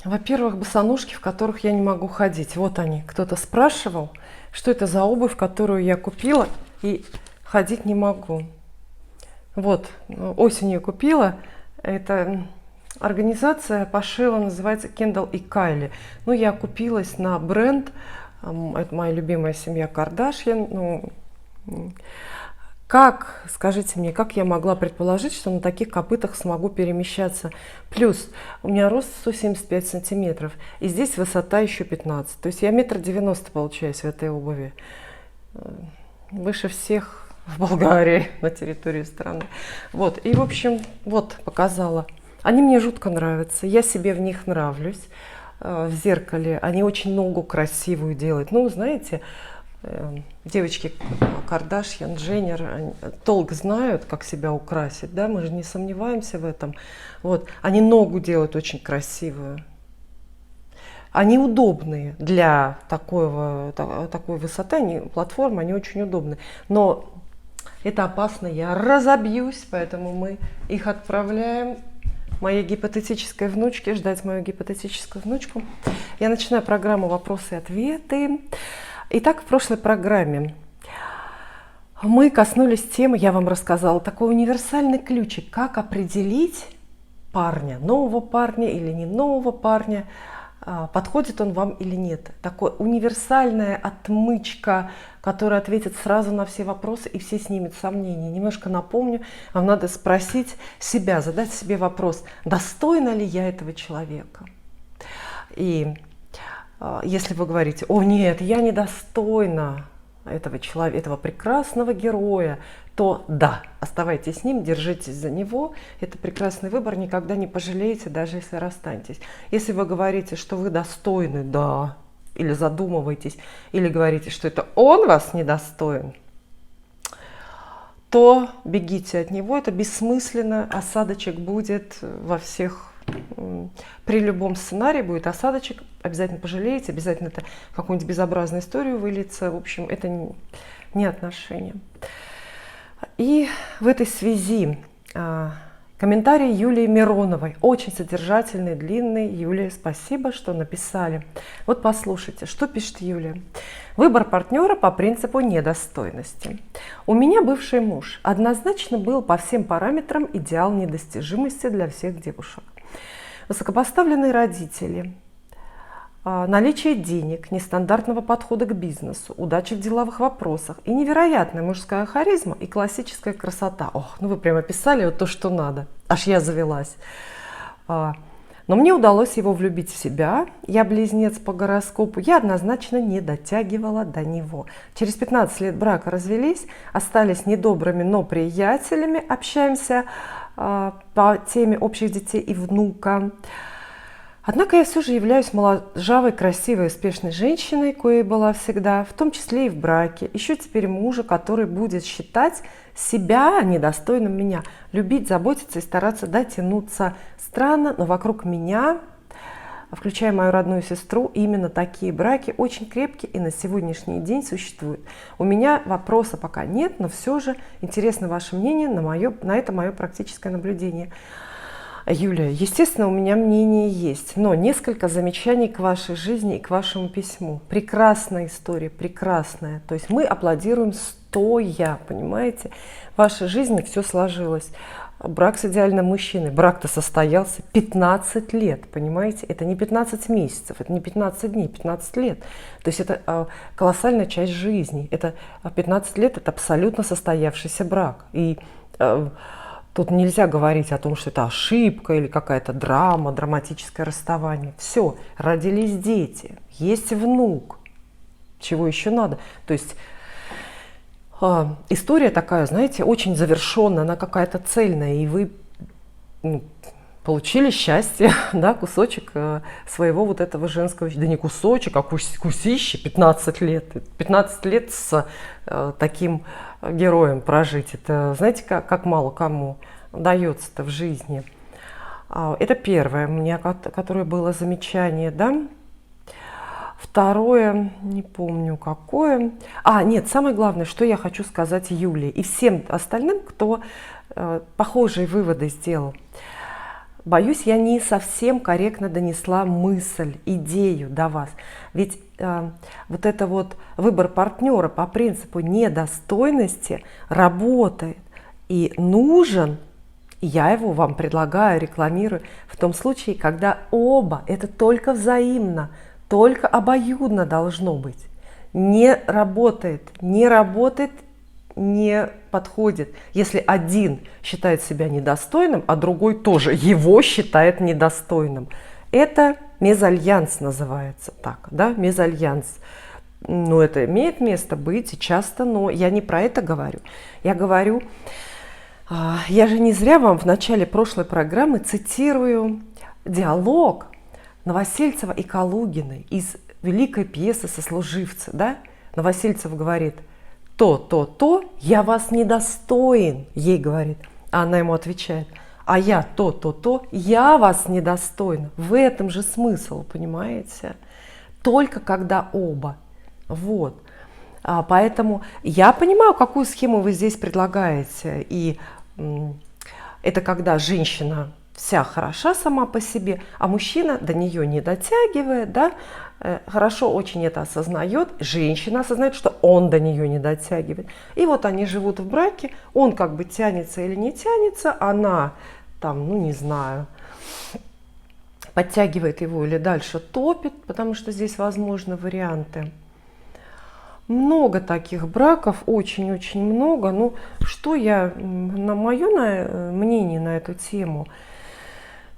Во-первых, босоножки, в которых я не могу ходить. Вот они. Кто-то спрашивал, что это за обувь, которую я купила и ходить не могу. Вот, осенью купила. Это организация пошива, называется Кендалл и Кайли. Ну, я купилась на бренд. Это моя любимая семья Кардашьян. Ну, как, скажите мне, как я могла предположить, что на таких копытах смогу перемещаться? Плюс у меня рост 175 сантиметров, и здесь высота еще 15. То есть я 1,90 м получаюсь в этой обуви. Выше всех в Болгарии, на территории страны. Вот, и в общем, вот, показала. Они мне жутко нравятся, я себе в них нравлюсь. В зеркале они очень ногу красивую делают. Ну, знаете, девочки Кардашьян, Дженнер, толк знают, как себя украсить, да, мы же не сомневаемся в этом. Вот, они ногу делают очень красивую. Они удобные для такой высоты, платформы, они очень удобны. Но это опасно, я разобьюсь, поэтому мы их отправляем моей гипотетической внучке, ждать мою гипотетическую внучку. Я начинаю программу «Вопросы и ответы». Итак, в прошлой программе мы коснулись темы, я вам рассказала, такой универсальный ключик, как определить парня, нового парня или не нового парня, подходит он вам или нет. Такая универсальная отмычка, которая ответит сразу на все вопросы и все снимет сомнения. Немножко напомню, вам надо спросить себя, задать себе вопрос, достойна ли я этого человека. И если вы говорите: о нет, я недостойна этого человека, этого прекрасного героя, то да, оставайтесь с ним, держитесь за него. Это прекрасный выбор, никогда не пожалеете, даже если расстанетесь. Если вы говорите, что вы достойны, да, или задумываетесь, или говорите, что это он вас недостоин, то бегите от него, это бессмысленно, осадочек будет во всех. При любом сценарии будет осадочек, обязательно пожалеете, обязательно это в какую-нибудь безобразную историю выльется. В общем, это не отношения. И в этой связи комментарий Юлии Мироновой, очень содержательный, длинный. Юлия, спасибо, что написали. Вот послушайте, что пишет Юлия. Выбор партнера по принципу недостойности. У меня бывший муж однозначно был по всем параметрам идеал недостижимости для всех девушек. Высокопоставленные родители, наличие денег, нестандартного подхода к бизнесу, удача в деловых вопросах и невероятная мужская харизма и классическая красота. Ох, ну вы прямо писали вот то, что надо. Аж я завелась. Но мне удалось его влюбить в себя. Я близнец по гороскопу. Я однозначно не дотягивала до него. Через 15 лет брака развелись, остались недобрыми, но приятелями. Общаемся по теме общих детей и внука. Однако я все же являюсь моложавой, красивой, успешной женщиной, коей была всегда, в том числе и в браке. Ищу теперь мужа, который будет считать себя недостойным меня, любить, заботиться и стараться дотянуться. Странно, но вокруг меня, включая мою родную сестру, именно такие браки очень крепкие и на сегодняшний день существуют. У меня вопроса пока нет, но все же интересно ваше мнение на это мое практическое наблюдение. Юлия, естественно, у меня мнение есть, но несколько замечаний к вашей жизни и к вашему письму. Прекрасная история, прекрасная. То есть мы аплодируем стоя, понимаете? В вашей жизни все сложилось. Брак с идеальным мужчиной. Брак-то состоялся 15 лет, понимаете? Это не 15 месяцев, это не 15 дней, 15 лет. То есть это колоссальная часть жизни. Это 15 лет – это абсолютно состоявшийся брак. И тут нельзя говорить о том, что это ошибка или какая-то драма, драматическое расставание. Все, родились дети, есть внук. Чего еще надо? То есть история такая, знаете, очень завершенная, она какая-то цельная, и вы получили счастье, да, кусочек своего вот этого женского, да не кусочек, а кусище, 15 лет. 15 лет с таким героем прожить. Это, знаете, как мало кому дается-то в жизни. Это первое, у меня, которое было замечание, да. Второе, не помню какое. Нет, самое главное, что я хочу сказать Юлии и всем остальным, кто похожие выводы сделал. Боюсь, я не совсем корректно донесла мысль, идею до вас. Ведь вот это вот выбор партнера по принципу недостойности работает и нужен. Я его вам предлагаю, рекламирую в том случае, когда оба, это только взаимно, только обоюдно должно быть. Не работает, не подходит, если один считает себя недостойным, а другой тоже его считает недостойным. Это мезальянс называется так, да, мезальянс. Ну, это имеет место быть и часто, но я не про это говорю. Я говорю, я же не зря вам в начале прошлой программы цитирую диалог Новосельцева и Калугиной из великой пьесы «Сослуживцы». Да? Новосельцев говорит: то, я вас недостоин, ей говорит. А она ему отвечает: а я то, я вас недостойна. В этом же смысл, понимаете? Только когда оба. Вот. Поэтому я понимаю, какую схему вы здесь предлагаете. И это когда женщина вся хороша сама по себе, а мужчина до нее не дотягивает, да? Хорошо очень это осознает, женщина осознает, что он до нее не дотягивает. И вот они живут в браке, он как бы тянется или не тянется, она там, ну не знаю, подтягивает его или дальше топит, потому что здесь возможны варианты. Много таких браков, очень-очень много. Ну, что я, на мое мнение на эту тему,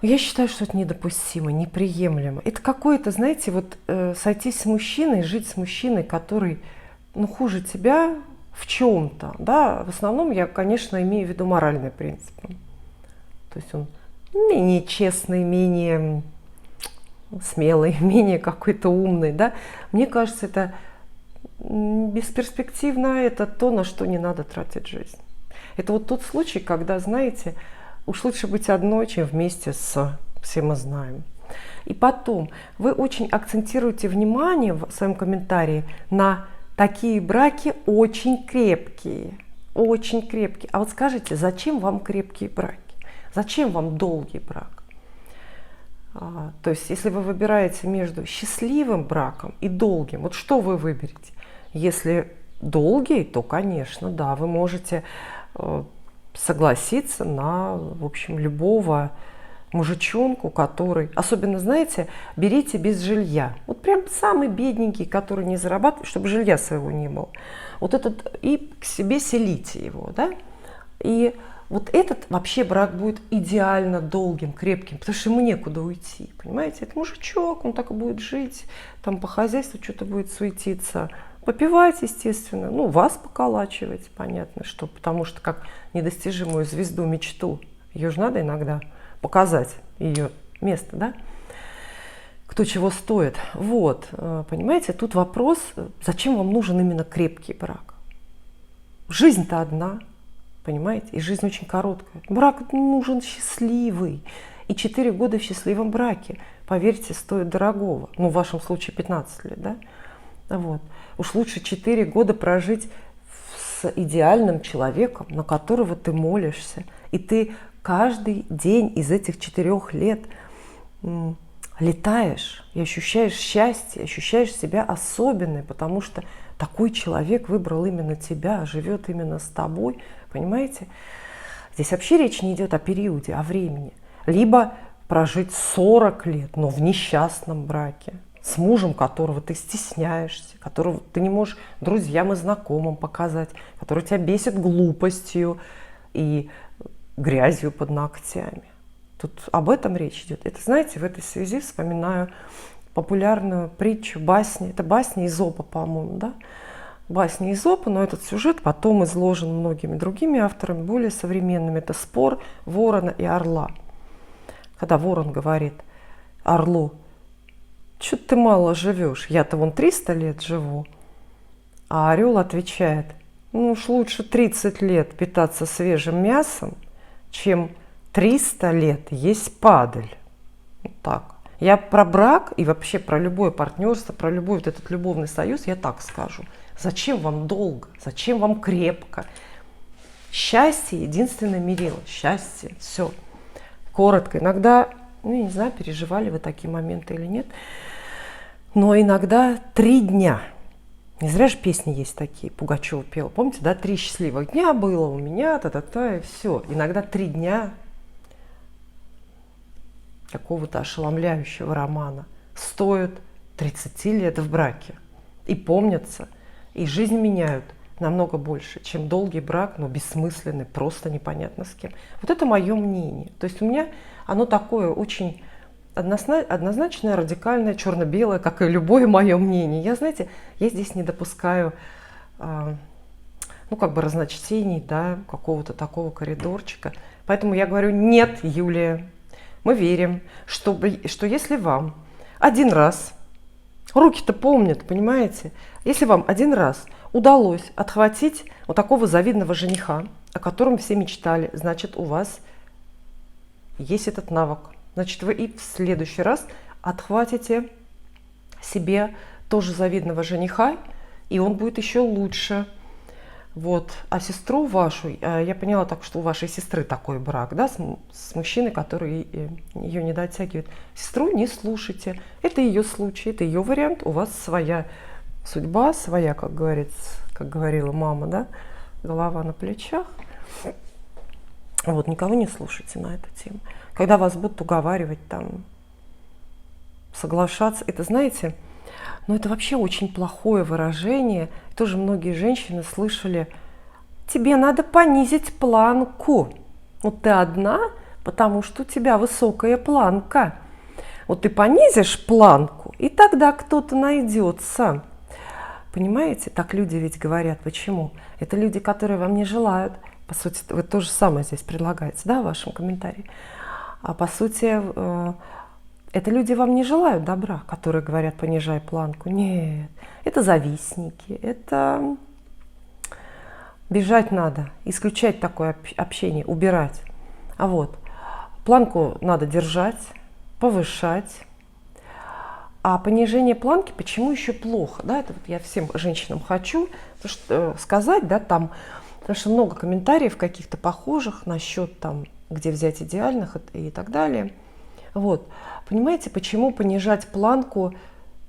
я считаю, что это недопустимо, неприемлемо. Это какое-то, знаете, вот сойтись с мужчиной, жить с мужчиной, который, ну, хуже тебя в чем-то, да. В основном я, конечно, имею в виду моральные принципы. То есть он менее честный, менее смелый, менее какой-то умный, да. Мне кажется, это бесперспективно, это то, на что не надо тратить жизнь. Это вот тот случай, когда, знаете, уж лучше быть одной, чем вместе с, все мы знаем. И потом, вы очень акцентируете внимание в своем комментарии на такие браки очень крепкие. Очень крепкие. А вот скажите, зачем вам крепкие браки? Зачем вам долгий брак? То есть, если вы выбираете между счастливым браком и долгим, вот что вы выберете? Если долгий, то, конечно, да, вы можете согласиться на, в общем, любого мужичонку, который, особенно, знаете, берите без жилья. Вот прям самый бедненький, который не зарабатывает, чтобы жилья своего не было. Вот этот, и к себе селите его, да? И вот этот вообще брак будет идеально долгим, крепким, потому что ему некуда уйти, понимаете? Это мужичок, он так и будет жить, там по хозяйству что-то будет суетиться, попивать, естественно, ну, вас поколачивать, понятно, что, потому что как недостижимую звезду, мечту, ее же надо иногда показать, ее место, да? Кто чего стоит. Вот, понимаете, тут вопрос, зачем вам нужен именно крепкий брак? Жизнь-то одна. Понимаете? И жизнь очень короткая. Брак нужен счастливый. И 4 года в счастливом браке, поверьте, стоит дорогого. Ну, в вашем случае 15 лет, да? Вот. Уж лучше 4 года прожить с идеальным человеком, на которого ты молишься. И ты каждый день из этих 4 лет летаешь и ощущаешь счастье, ощущаешь себя особенной, потому что такой человек выбрал именно тебя, живет именно с тобой. Понимаете? Здесь вообще речь не идет о периоде, о времени. Либо прожить 40 лет, но в несчастном браке, с мужем, которого ты стесняешься, которого ты не можешь друзьям и знакомым показать, который тебя бесит глупостью и грязью под ногтями. Тут об этом речь идет. Это, знаете, в этой связи вспоминаю популярную притчу, басни. Это басня Эзопа, по-моему, да? Басни Эзопа, но этот сюжет потом изложен многими другими авторами, более современными. Это спор ворона и орла. Когда ворон говорит орлу: что ты мало живешь, я-то вон 300 лет живу. А орел отвечает: ну уж лучше 30 лет питаться свежим мясом, чем 300 лет есть падаль. Вот так. Я про брак и вообще про любое партнерство, про любой вот этот любовный союз, я так скажу. Зачем вам долго? Зачем вам крепко? Счастье — единственное мерило. Счастье. Все. коротко. Иногда, ну, я не знаю, переживали вы такие моменты или нет, но иногда 3 дня. Не зря же песни есть такие, Пугачева пела. Помните, да, 3 счастливых дня было у меня, та-та-та, и все. Иногда 3 дня какого-то ошеломляющего романа стоят 30 лет в браке. И помнятся, и жизнь меняют намного больше, чем долгий брак, но бессмысленный, просто непонятно с кем. Вот это мое мнение. То есть у меня оно такое очень однозначное, радикальное, черно-белое, как и любое мое мнение. Я, знаете, я здесь не допускаю, ну, как бы разночтений, да, какого-то такого коридорчика. Поэтому я говорю: нет, Юлия, мы верим, что если вам один раз, руки-то помнят, понимаете, если вам один раз удалось отхватить вот такого завидного жениха, о котором все мечтали, значит, у вас есть этот навык. Значит, вы и в следующий раз отхватите себе тоже завидного жениха, и он будет еще лучше. Вот. А сестру вашу, я поняла так, что у вашей сестры такой брак, да, с мужчиной, который ее не дотягивает. Сестру не слушайте. Это ее случай, это ее вариант. У вас своя судьба, своя, как говорится, как говорила мама, да, голова на плечах. Вот, никого не слушайте на эту тему. Когда вас будут уговаривать, там, соглашаться, это, знаете, ну, это вообще очень плохое выражение. Тоже многие женщины слышали: тебе надо понизить планку. Вот ты одна, потому что у тебя высокая планка. Вот ты понизишь планку, и тогда кто-то найдется. Понимаете, так люди ведь говорят. Почему? Это люди, которые вам не желают. По сути, вы то же самое здесь предлагаете, да, в вашем комментарии. А по сути, это люди вам не желают добра, которые говорят: понижай планку. Нет, это завистники, это бежать надо, исключать такое общение, убирать. А вот, планку надо держать, повышать. А понижение планки почему еще плохо? Да, это вот я всем женщинам хочу сказать, да, там, потому что много комментариев каких-то похожих насчет там, где взять идеальных и так далее. Вот. Понимаете, почему понижать планку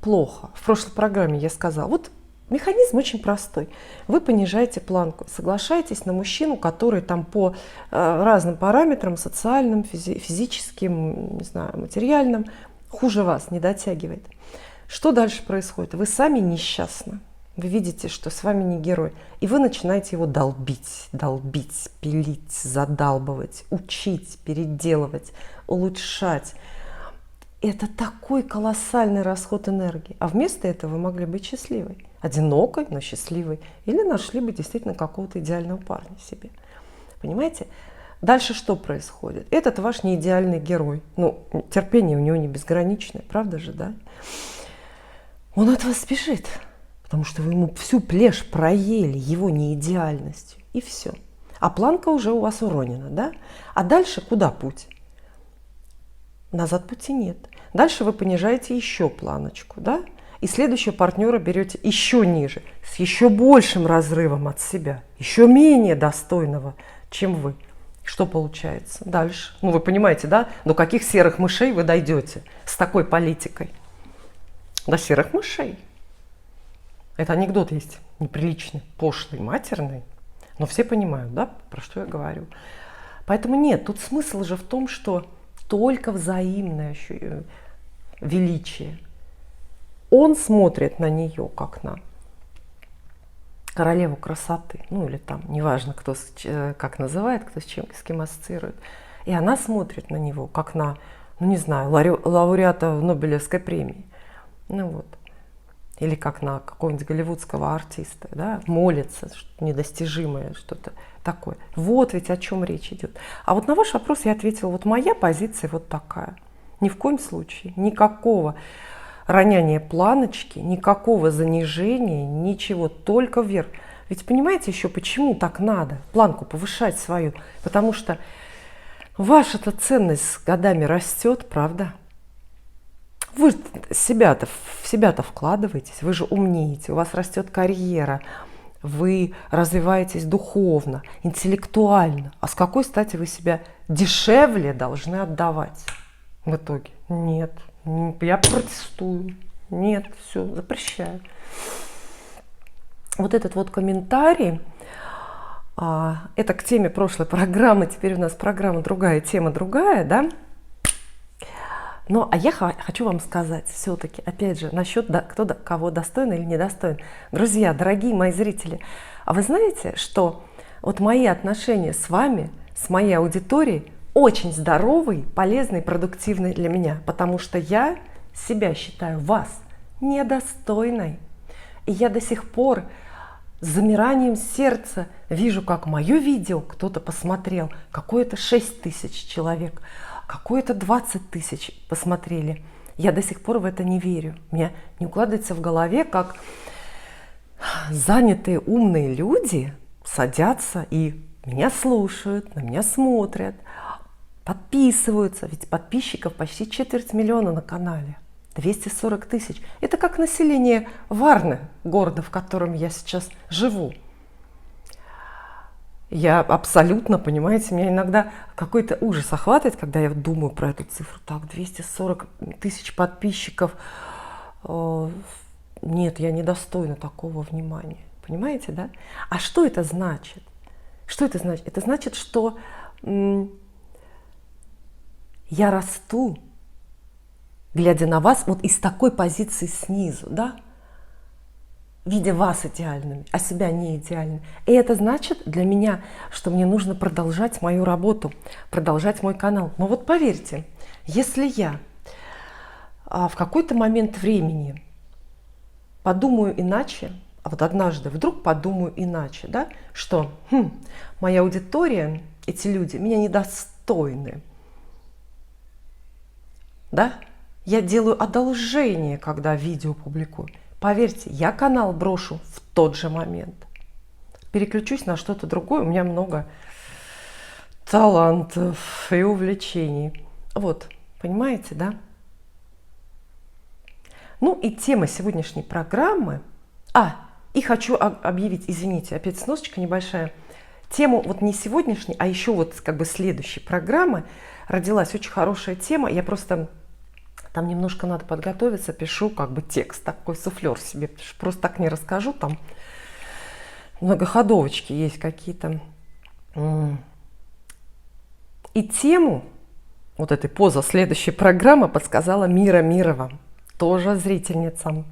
плохо? В прошлой программе я сказала, вот механизм очень простой. Вы понижаете планку, соглашаетесь на мужчину, который там по разным параметрам, социальным, физическим, не знаю, материальным, хуже вас, не дотягивает. Что дальше происходит? Вы сами несчастны. Вы видите, что с вами не герой. И вы начинаете его долбить, пилить, задалбывать, учить, переделывать, улучшать. Это такой колоссальный расход энергии. А вместо этого вы могли быть счастливой. Одинокой, но счастливой. Или нашли бы действительно какого-то идеального парня себе. Понимаете? Дальше что происходит? Этот ваш неидеальный герой. Ну, терпение у него не безграничное, правда же, да? Он от вас бежит. Потому что вы ему всю плешь проели его неидеальностью. И все. А планка уже у вас уронена, да? А дальше куда путь? Назад пути нет. Дальше вы понижаете еще планочку, да? И следующего партнера берете еще ниже, с еще большим разрывом от себя, еще менее достойного, чем вы. Что получается дальше? Ну, вы понимаете, да? До каких серых мышей вы дойдете с такой политикой? До серых мышей. Это анекдот есть неприличный, пошлый, матерный. Но все понимают, да, про что я говорю. Поэтому нет, тут смысл же в том, что только взаимное величие. Он смотрит на нее, как на королеву красоты. Ну или там, неважно, кто как называет, кто с кем ассоциирует. И она смотрит на него, как на, ну не знаю, лауреата Нобелевской премии. Ну вот. Или как на какого-нибудь голливудского артиста, да, молится, что-то недостижимое, что-то такое. Вот ведь о чем речь идет. А вот на ваш вопрос я ответила, вот моя позиция вот такая. Ни в коем случае, никакого роняния планочки, никакого занижения, ничего, только вверх. Ведь понимаете еще, почему так надо планку повышать свою? Потому что ваша-то ценность с годами растет, правда? Вы в себя-то вкладываетесь, вы же умнеете, у вас растет карьера, вы развиваетесь духовно, интеллектуально. А с какой стати вы себя дешевле должны отдавать в итоге? Нет, я протестую. Нет, все, запрещаю. Вот этот вот комментарий, это к теме прошлой программы, теперь у нас программа другая, тема другая, да? Ну, а я хочу вам сказать все-таки, опять же, насчет кто кого достоин или недостоин. Друзья, дорогие мои зрители, а вы знаете, что вот мои отношения с вами, с моей аудиторией очень здоровые, полезные, продуктивные для меня, потому что я себя считаю вас недостойной. И я до сих пор с замиранием сердца вижу, как мое видео кто-то посмотрел, какое-то 6 тысяч человек, какое-то 20 тысяч посмотрели. Я до сих пор в это не верю. У меня не укладывается в голове, как занятые умные люди садятся и меня слушают, на меня смотрят, подписываются. Ведь подписчиков почти 250 000 на канале. 240 тысяч. Это как население Варны, города, в котором я сейчас живу. Я абсолютно, понимаете, меня иногда какой-то ужас охватывает, когда я думаю про эту цифру. Так, 240 тысяч подписчиков. Нет, я недостойна такого внимания. Понимаете, да? А что это значит? Что это значит? Это значит, что я расту, глядя на вас вот из такой позиции снизу, да? Видя вас идеальными, а себя не идеальными. И это значит для меня, что мне нужно продолжать мою работу, продолжать мой канал. Но вот поверьте, если я в какой-то момент времени подумаю иначе, а вот однажды вдруг подумаю иначе, да, что моя аудитория, эти люди, меня недостойны, да, я делаю одолжение, когда видео публикую. Поверьте, я канал брошу в тот же момент. Переключусь на что-то другое, у меня много талантов и увлечений. Вот, понимаете, да? Ну и тема сегодняшней программы. И хочу объявить, извините, опять сносочка небольшая. Тему вот не сегодняшней, а еще вот как бы следующей программы родилась очень хорошая тема. Я просто... Там немножко надо подготовиться, пишу как бы текст, такой суфлер себе, просто так не расскажу, там многоходовочки есть какие-то. И тему вот этой поза следующей программы подсказала Мира Мирова, тоже зрительница.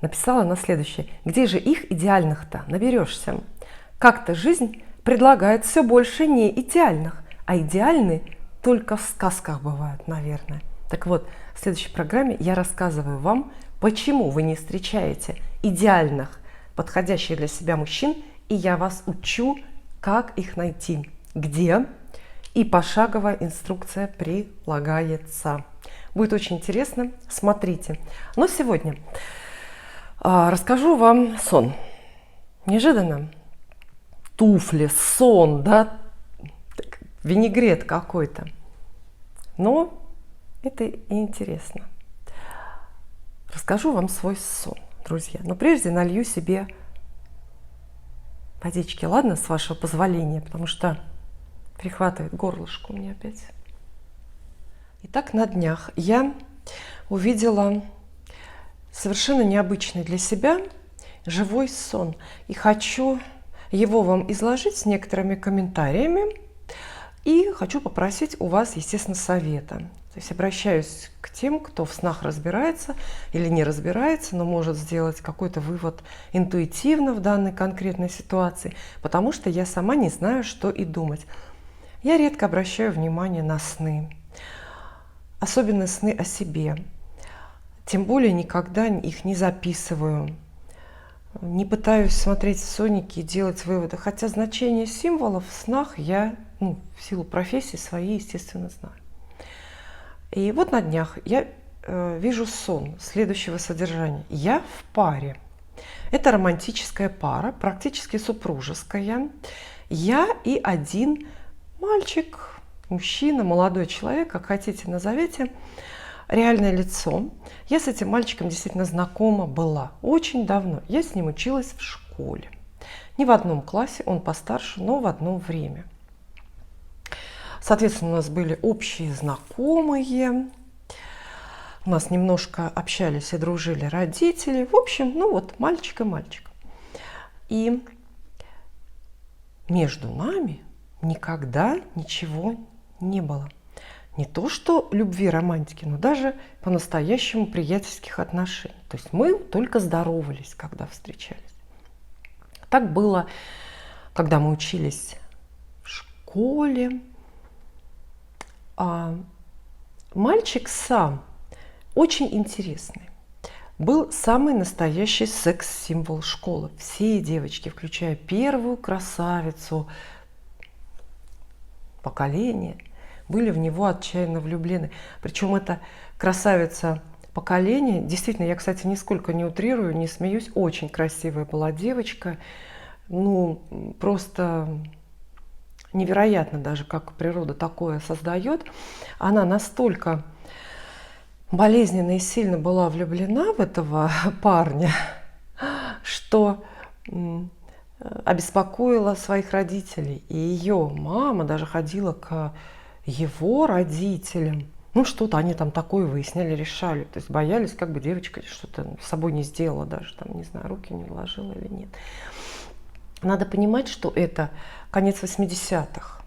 Написала на следующее: где же их идеальных-то наберешься? Как-то жизнь предлагает все больше не идеальных, а идеальные только в сказках бывают, наверное. Так вот, в следующей программе я рассказываю вам, почему вы не встречаете идеальных, подходящих для себя мужчин, и я вас учу, как их найти, где, и пошаговая инструкция прилагается. Будет очень интересно, смотрите. Но сегодня расскажу вам сон. Неожиданно. Туфли, сон, да, винегрет какой-то. Но это и интересно. Расскажу вам свой сон, друзья. Но прежде налью себе водички, ладно, с вашего позволения, потому что прихватывает горлышко у меня опять. Итак, на днях я увидела совершенно необычный для себя живой сон. И хочу его вам изложить с некоторыми комментариями. И хочу попросить у вас, естественно, совета. То есть обращаюсь к тем, кто в снах разбирается или не разбирается, но может сделать какой-то вывод интуитивно в данной конкретной ситуации, потому что я сама не знаю, что и думать. Я редко обращаю внимание на сны, особенно сны о себе. Тем более никогда их не записываю, не пытаюсь смотреть в сонники и делать выводы. Хотя значение символов в снах я, в силу профессии своей, естественно, знаю. И вот на днях я вижу сон следующего содержания. Я в паре. Это романтическая пара, практически супружеская. Я и один мальчик, мужчина, молодой человек, как хотите назовите, реальное лицо. Я с этим мальчиком действительно знакома была очень давно. Я с ним училась в школе. Не в одном классе, он постарше, но в одно время. Соответственно, у нас были общие знакомые, у нас немножко общались и дружили родители. В общем, ну вот мальчик и мальчик. И между нами никогда ничего не было. Не то что любви, романтики, но даже по-настоящему приятельских отношений. То есть мы только здоровались, когда встречались. Так было, когда мы учились в школе. А мальчик сам очень интересный. Был самый настоящий секс-символ школы. Все девочки, включая первую красавицу поколения, были в него отчаянно влюблены. Причем эта красавица поколения, действительно, я, кстати, нисколько не утрирую, не смеюсь, очень красивая была девочка. Ну, просто невероятно даже, как природа такое создает. Она настолько болезненно и сильно была влюблена в этого парня, что обеспокоила своих родителей. И ее мама даже ходила к его родителям. Ну, что-то они там такое выясняли, решали. То есть боялись, как бы девочка что-то с собой не сделала даже, там, не знаю, руки не вложила или нет. Надо понимать, что это конец 80-х.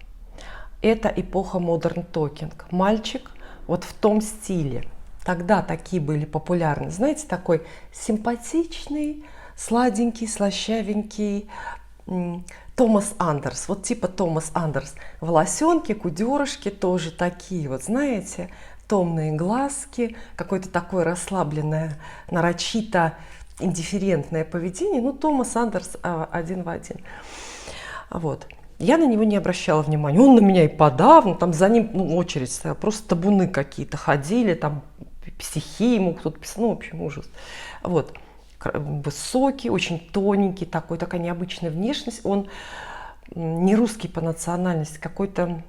Это эпоха Modern Talking. Мальчик вот в том стиле. Тогда такие были популярны. Знаете, такой симпатичный, сладенький, слащавенький Томас Андерс. Вот типа Томас Андерс. Волосенки, кудерышки тоже такие. Вот знаете, томные глазки, какое-то такое расслабленное, нарочито индифферентное поведение. Ну, Томас Андерс один в один. Вот. Я на него не обращала внимания. Он на меня и подавно, там за ним очередь стояла, просто табуны какие-то ходили, там стихи ему кто-то писал, ну, в общем, ужас. Вот. Высокий, очень тоненький, такая необычная внешность. Он не русский по национальности, какой-то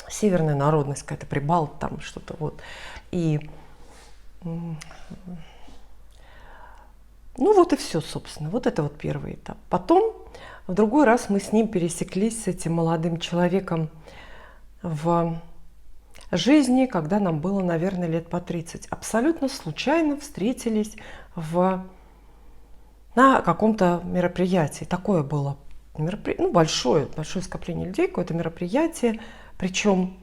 северная народность, какая-то прибалт, там что-то вот. И ну вот и все, собственно. Вот это вот первый этап. Потом в другой раз мы с ним пересеклись, с этим молодым человеком, в жизни, когда нам было, наверное, лет по 30. Абсолютно случайно встретились на каком-то мероприятии. Такое было ну, большое скопление людей, какое-то мероприятие, причем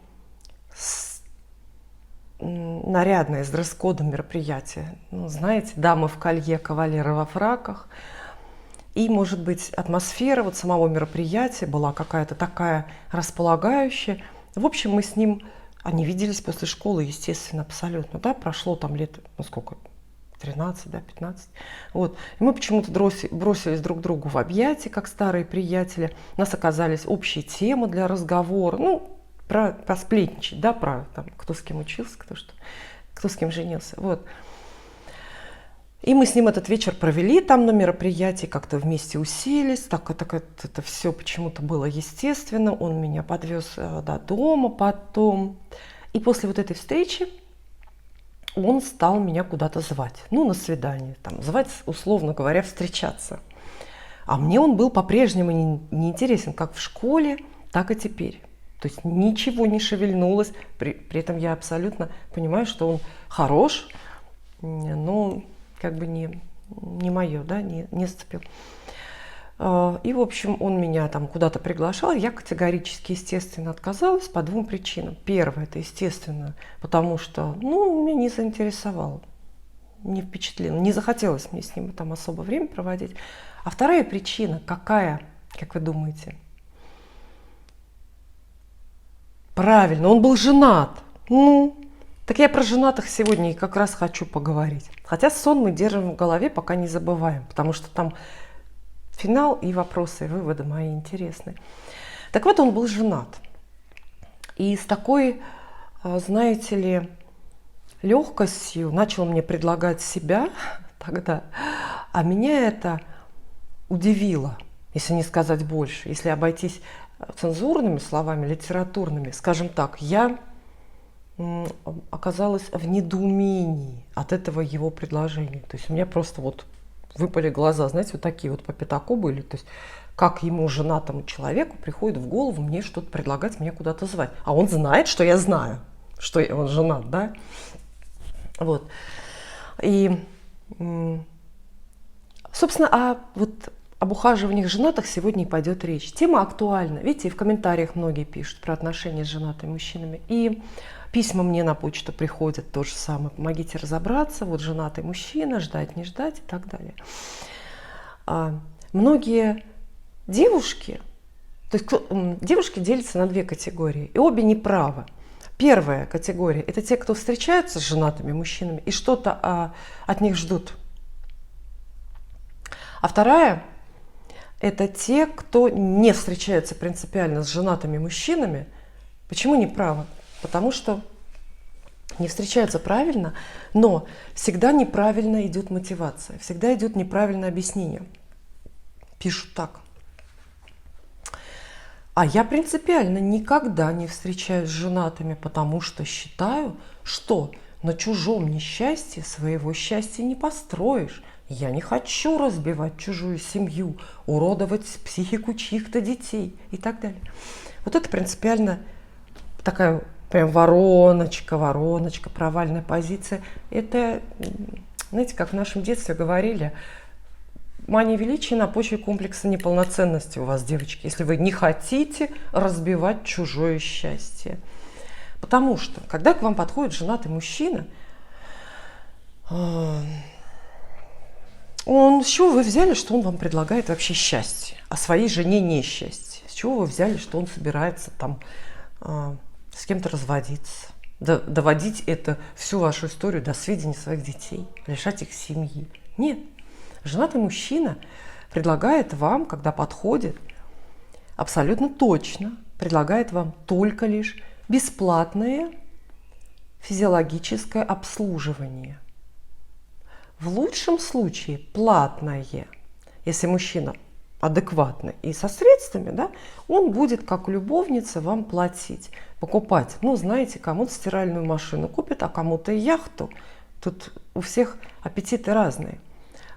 нарядное, с дресс-кодом мероприятие. Ну, знаете, дамы в колье, кавалеры во фраках. И, может быть, атмосфера вот самого мероприятия была какая-то такая располагающая. В общем, мы с ним, они виделись после школы, естественно, абсолютно, да, прошло там лет, ну сколько, 13, да, 15. Вот. И мы почему-то бросились друг другу в объятия, как старые приятели. У нас оказались общие темы для разговора, ну, про сплетничать, да, про там, кто с кем учился, кто с кем женился. Вот. И мы с ним этот вечер провели там на мероприятии, как-то вместе уселись, это все почему-то было естественно. Он меня подвез до дома потом. И после вот этой встречи он стал меня куда-то звать, ну, на свидание, там, звать, условно говоря, встречаться. А мне он был по-прежнему не интересен как в школе, так и теперь. То есть ничего не шевельнулось, при этом я абсолютно понимаю, что он хорош, но как бы не мое, да, не сцепил. И, в общем, он меня там куда-то приглашал, я категорически, естественно, отказалась по двум причинам. Первое, это, естественно, потому что, ну, меня не заинтересовало, не впечатлило, не захотелось мне с ним там особо время проводить. А вторая причина какая, как вы думаете? Правильно, он был женат. Ну, так я про женатых сегодня и как раз хочу поговорить. Хотя сон мы держим в голове, пока не забываем, потому что там финал и вопросы, и выводы мои интересные. Так вот, он был женат. И с такой, знаете ли, легкостью начал мне предлагать себя тогда. А меня это удивило, если не сказать больше, если обойтись цензурными словами, литературными, скажем так, я оказалась в недоумении от этого его предложения. То есть у меня просто вот выпали глаза, знаете, вот такие вот по пятаку были. То есть как ему, женатому человеку, приходит в голову мне что-то предлагать, меня куда-то звать. А он знает, что я знаю, что он женат, да? Вот. И, собственно, вот об ухаживаниях женатых сегодня и пойдет речь. Тема актуальна. Видите, и в комментариях многие пишут про отношения с женатыми мужчинами. И письма мне на почту приходят то же самое. Помогите разобраться. Вот женатый мужчина, ждать, не ждать и так далее. Многие девушки, то есть девушки делятся на две категории. И обе неправы. Первая категория – это те, кто встречаются с женатыми мужчинами и что-то от них ждут. А вторая – это те, кто не встречается принципиально с женатыми мужчинами. Почему неправы? Потому что не встречаются правильно, но всегда неправильно идет мотивация, всегда идет неправильное объяснение. Пишут так. А я принципиально никогда не встречаюсь с женатыми, потому что считаю, что на чужом несчастье своего счастья не построишь. Я не хочу разбивать чужую семью, уродовать психику чьих-то детей и так далее. Вот это принципиально такая прям вороночка, провальная позиция. Это, знаете, как в нашем детстве говорили, мания величия на почве комплекса неполноценности у вас, девочки, если вы не хотите разбивать чужое счастье. Потому что, когда к вам подходит женатый мужчина, с чего вы взяли, что он вам предлагает вообще счастье, а своей жене несчастье? С чего вы взяли, что он собирается там с кем-то разводиться, доводить всю вашу историю до сведения своих детей, лишать их семьи? Нет. Женатый мужчина предлагает вам, когда подходит, абсолютно точно предлагает вам только лишь бесплатное физиологическое обслуживание. В лучшем случае платное. Если мужчина адекватный и со средствами, да, он будет как любовница вам платить, покупать. Ну, знаете, кому-то стиральную машину купит, а кому-то яхту. Тут у всех аппетиты разные.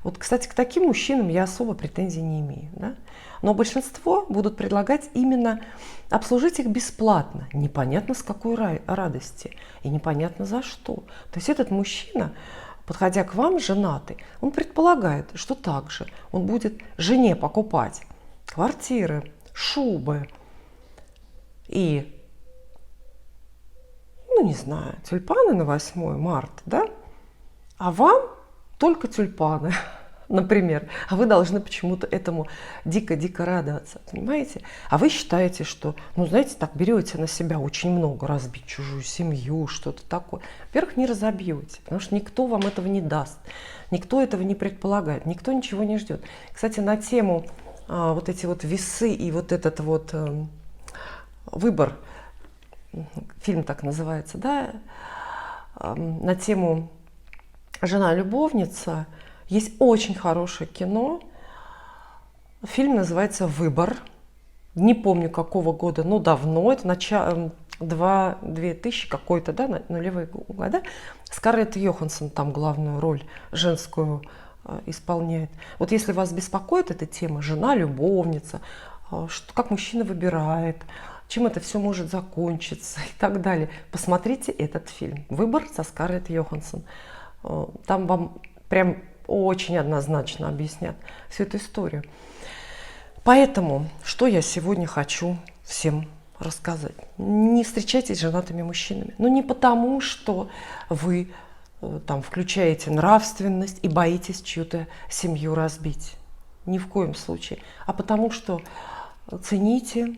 Вот, кстати, к таким мужчинам я особо претензий не имею. Да? Но большинство будут предлагать именно обслужить их бесплатно. Непонятно с какой радости и непонятно за что. То есть этот мужчина, подходя к вам, женатый, он предполагает, что также он будет жене покупать квартиры, шубы и, ну не знаю, тюльпаны на 8 марта, да? А вам только тюльпаны, например. А вы должны почему-то этому дико-дико радоваться, понимаете? А вы считаете, что, ну, знаете, так берете на себя очень много, разбить чужую семью, что-то такое. Во-первых, не разобьете, потому что никто вам этого не даст, никто этого не предполагает, никто ничего не ждет. Кстати, на тему вот эти вот весы и вот этот вот выбор, фильм так называется, да, на тему «Жена-любовница» есть очень хорошее кино. Фильм называется «Выбор». Не помню какого года, но давно. Это 2000 какой-то, да, нулевые года. Скарлетт Йоханссон там главную роль женскую исполняет. Вот если вас беспокоит эта тема, жена-любовница, как мужчина выбирает, чем это все может закончиться и так далее, посмотрите этот фильм «Выбор» со Скарлетт Йоханссон. Там вам прям очень однозначно объяснят всю эту историю. Поэтому, что я сегодня хочу всем рассказать. Не встречайтесь с женатыми мужчинами. Но не потому, что вы там включаете нравственность и боитесь чью-то семью разбить. Ни в коем случае. А потому, что цените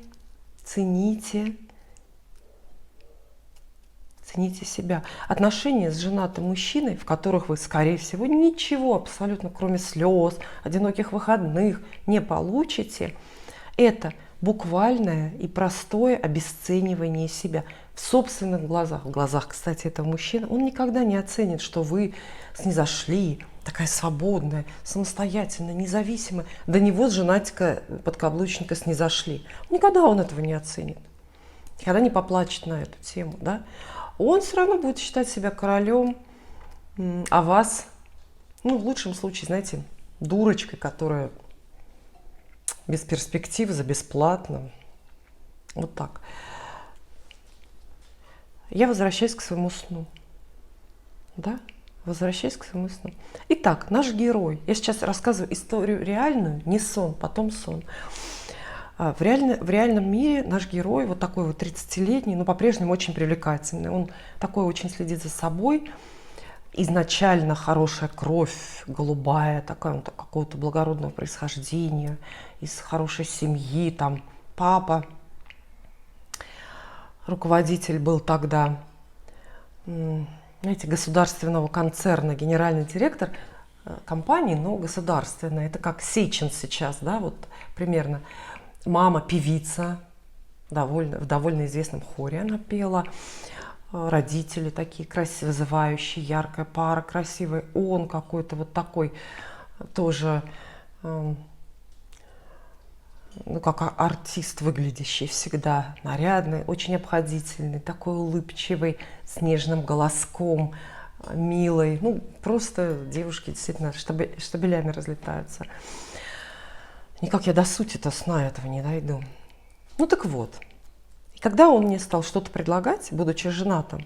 себя. Отношения с женатым мужчиной, в которых вы, скорее всего, ничего абсолютно, кроме слез, одиноких выходных, не получите, это буквальное и простое обесценивание себя в собственных глазах. В глазах, кстати, этого мужчины. Он никогда не оценит, что вы снизошли, такая свободная, самостоятельная, независимая. До него с женатика-подкаблучника снизошли. Никогда он этого не оценит. Никогда не поплачет на эту тему. Да? Он все равно будет считать себя королем, а вас, ну, в лучшем случае, знаете, дурочкой, которая без перспектив, за бесплатно. Вот так. Я возвращаюсь к своему сну. Да? Возвращаюсь к своему сну. Итак, наш герой. Я сейчас рассказываю историю реальную, не сон, потом сон. В реальном мире наш герой, вот такой вот 30-летний, но по-прежнему очень привлекательный. Он такой очень следит за собой. Изначально хорошая кровь, голубая, такая, он какого-то благородного происхождения, из хорошей семьи, там папа, руководитель был тогда, знаете, государственного концерна, генеральный директор компании, но государственная. Это как Сечин сейчас, да, вот примерно. Мама певица, в довольно известном хоре она пела. Родители такие красивые, вызывающие, яркая пара, красивый. Он какой-то вот такой тоже, ну, как артист выглядящий всегда, нарядный, очень обходительный, такой улыбчивый, с нежным голоском, милый. Ну, просто девушки действительно штабелями разлетаются. Никак я до сути-то сна этого не дойду. Ну так вот. И когда он мне стал что-то предлагать, будучи женатым,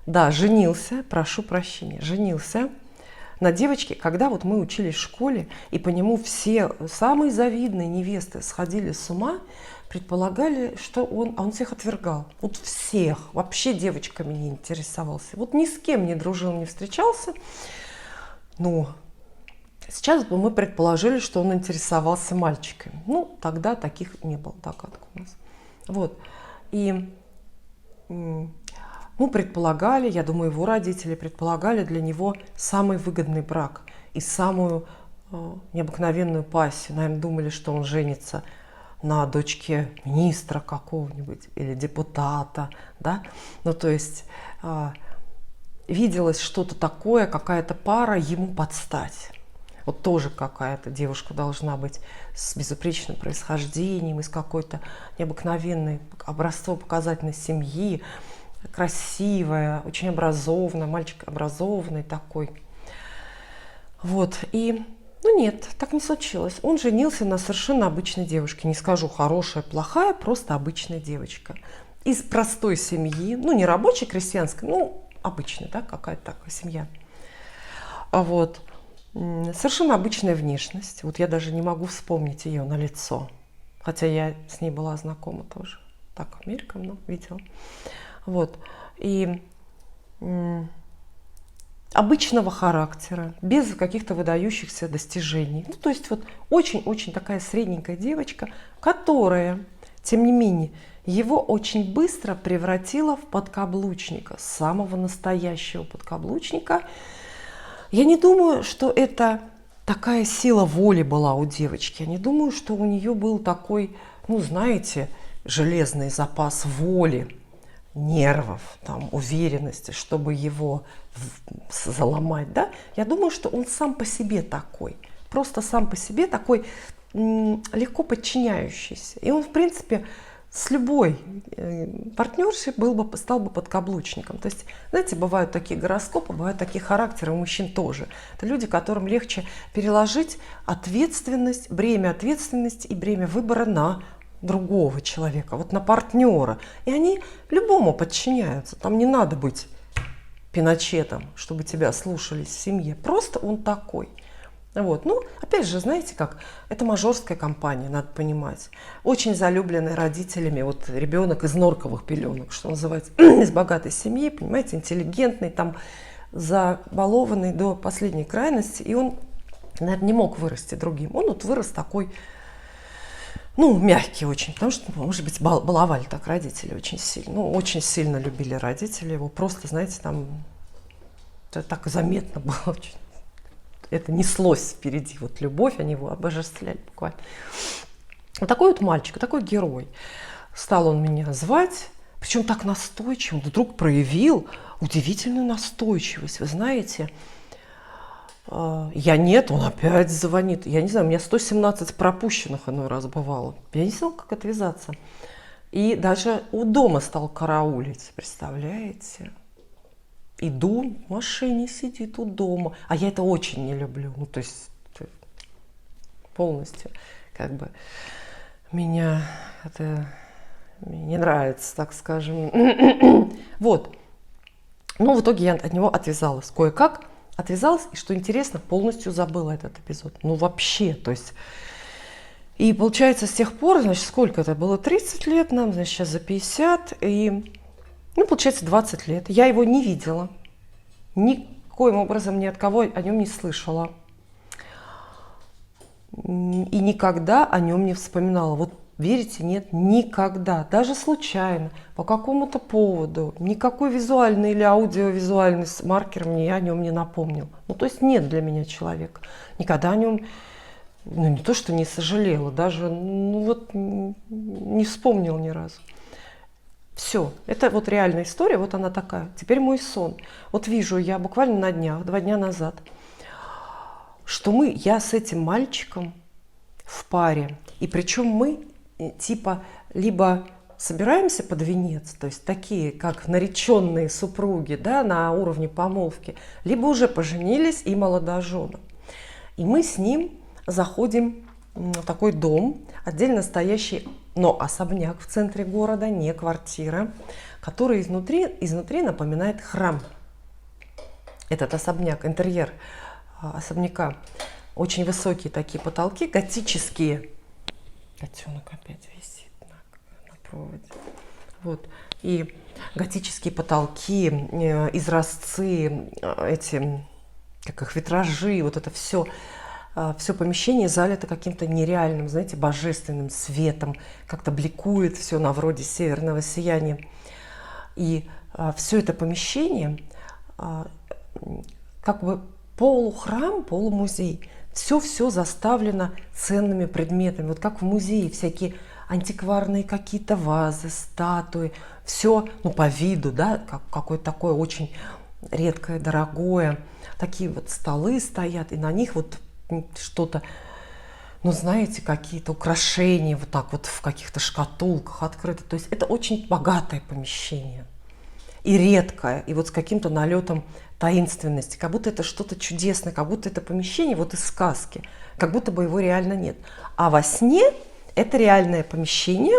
да, женился, прошу прощения, женился на девочке, когда вот мы учились в школе, и по нему все самые завидные невесты сходили с ума, предполагали, что он всех отвергал. Вот всех, вообще девочками не интересовался. Вот ни с кем не дружил, не встречался. Но сейчас бы мы предположили, что он интересовался мальчиками. Ну, тогда таких не было догадок у нас. Вот. И мы предполагали, я думаю, его родители предполагали для него самый выгодный брак и самую необыкновенную пассию. Наверное, думали, что он женится на дочке министра какого-нибудь или депутата, да? Ну, то есть виделось что-то такое, какая-то пара ему подстать. Вот тоже какая-то девушка должна быть с безупречным происхождением, из какой-то необыкновенной образцово-показательной семьи, красивая, очень образованная, мальчик образованный такой. Вот, и, ну нет, так не случилось. Он женился на совершенно обычной девушке, не скажу хорошая, плохая, просто обычная девочка. Из простой семьи, ну не рабочей, крестьянской, ну обычная, да, какая-то такая семья. Вот. Совершенно обычная внешность. Вот я даже не могу вспомнить ее на лицо. Хотя я с ней была знакома тоже. Так, мельком, но видела. Вот. И обычного характера, без каких-то выдающихся достижений. Ну, то есть вот очень-очень такая средненькая девочка, которая, тем не менее, его очень быстро превратила в подкаблучника, самого настоящего подкаблучника. Я не думаю, что это такая сила воли была у девочки. Я не думаю, что у нее был такой, ну, знаете, железный запас воли, нервов, там, уверенности, чтобы его заломать. Да? Я думаю, что он сам по себе такой. Просто сам по себе такой легко подчиняющийся. И он, в принципе, с любой партнершей стал бы подкаблучником. То есть, знаете, бывают такие гороскопы, бывают такие характеры у мужчин тоже. Это люди, которым легче переложить ответственность, бремя ответственности и бремя выбора на другого человека, вот на партнера. И они любому подчиняются. Там не надо быть Пиночетом, чтобы тебя слушались в семье. Просто он такой. Вот. Ну, опять же, знаете как, это мажорская компания, надо понимать. Очень залюбленный родителями, вот ребенок из норковых пеленок, что называется, из богатой семьи, понимаете, интеллигентный, там, забалованный до последней крайности, и он, наверное, не мог вырасти другим. Он вот вырос такой, ну, мягкий очень, потому что, может быть, баловали так родители очень сильно. Ну, очень сильно любили родители его, просто, знаете, там, это так заметно было очень. Это неслось впереди, вот любовь, они его обожествляли буквально. Вот такой вот мальчик, такой герой. Стал он меня звать, причем так настойчиво, вдруг проявил удивительную настойчивость. Вы знаете, я нет, он опять звонит. Я не знаю, у меня 117 пропущенных иной раз бывало. Я не знала, как отвязаться. И даже у дома стал караулить, представляете? Иду, в машине сидит у дома. А я это очень не люблю. Ну, то есть полностью. Как бы меня это не нравится, так скажем. Вот. Но в итоге я от него отвязалась. Кое-как отвязалась, и что интересно, полностью забыла этот эпизод. Ну вообще, то есть... И получается, с тех пор, значит, сколько это было? 30 лет нам, значит, сейчас за 50. И, ну, получается, 20 лет. Я его не видела. Никоим образом ни от кого о нем не слышала. И никогда о нем не вспоминала. Вот верите, нет, никогда. Даже случайно, по какому-то поводу. Никакой визуальный или аудиовизуальный маркер мне о нем не напомнил. Ну, то есть нет для меня человека. Никогда о нем... Ну, не то, что не сожалела, даже, ну, вот, не вспомнил ни разу. Все, это вот реальная история, вот она такая. Теперь мой сон. Вот вижу я буквально на днях, 2 дня назад, что я с этим мальчиком в паре. И причем мы, типа, либо собираемся под венец, то есть такие, как нареченные супруги, да, на уровне помолвки, либо уже поженились и молодожены. И мы с ним заходим в такой дом, отдельно стоящий, но особняк в центре города, не квартира, который изнутри напоминает храм. Этот особняк, интерьер особняка, очень высокие такие потолки, готические. Котенок опять висит на проводе. Вот. И готические потолки, изразцы, эти, как их, витражи, вот это все. Все помещение залито каким-то нереальным, знаете, божественным светом, как-то бликует все на вроде северного сияния. И все это помещение как бы полухрам, полумузей. Все заставлено ценными предметами. Вот как в музее всякие антикварные какие-то вазы, статуи. Все, ну, по виду, да, какое-то такое очень редкое, дорогое. Такие вот столы стоят, и на них вот что-то, ну, знаете, какие-то украшения вот так вот в каких-то шкатулках открыты. То есть это очень богатое помещение и редкое, и вот с каким-то налетом таинственности, как будто это что-то чудесное, как будто это помещение вот из сказки, как будто бы его реально нет. А во сне это реальное помещение,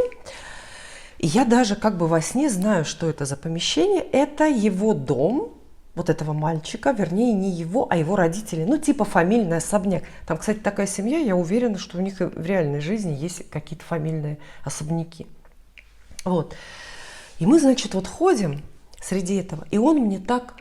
и я даже как бы во сне знаю, что это за помещение. Это его дом, вот этого мальчика, вернее, не его, а его родителей. Ну, типа фамильный особняк. Там, кстати, такая семья, я уверена, что у них в реальной жизни есть какие-то фамильные особняки. Вот. И мы, значит, вот ходим среди этого, и он мне так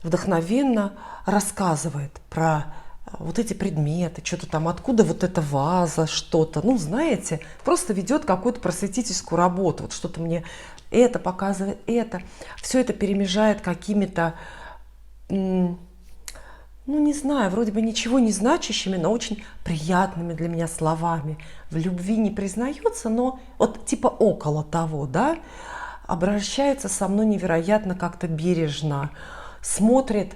вдохновенно рассказывает про вот эти предметы, что-то там, откуда вот эта ваза, что-то. Ну, знаете, просто ведет какую-то просветительскую работу. Вот что-то мне это показывает, это. Все это перемежает какими-то, ну, не знаю, вроде бы ничего не значащими, но очень приятными для меня словами. В любви не признается, но вот типа около того, да, обращается со мной невероятно как-то бережно, смотрит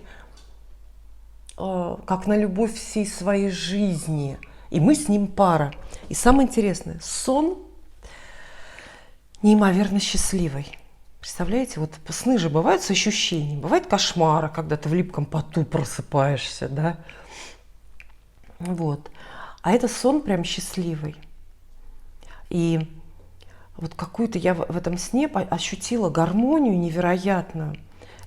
как на любовь всей своей жизни. И мы с ним пара. И самое интересное, сон неимоверно счастливый. Представляете, вот сны же бывают с ощущением, бывает кошмары, когда ты в липком поту просыпаешься, да, вот. А это сон прям счастливый. И вот какую-то я в этом сне ощутила гармонию невероятную.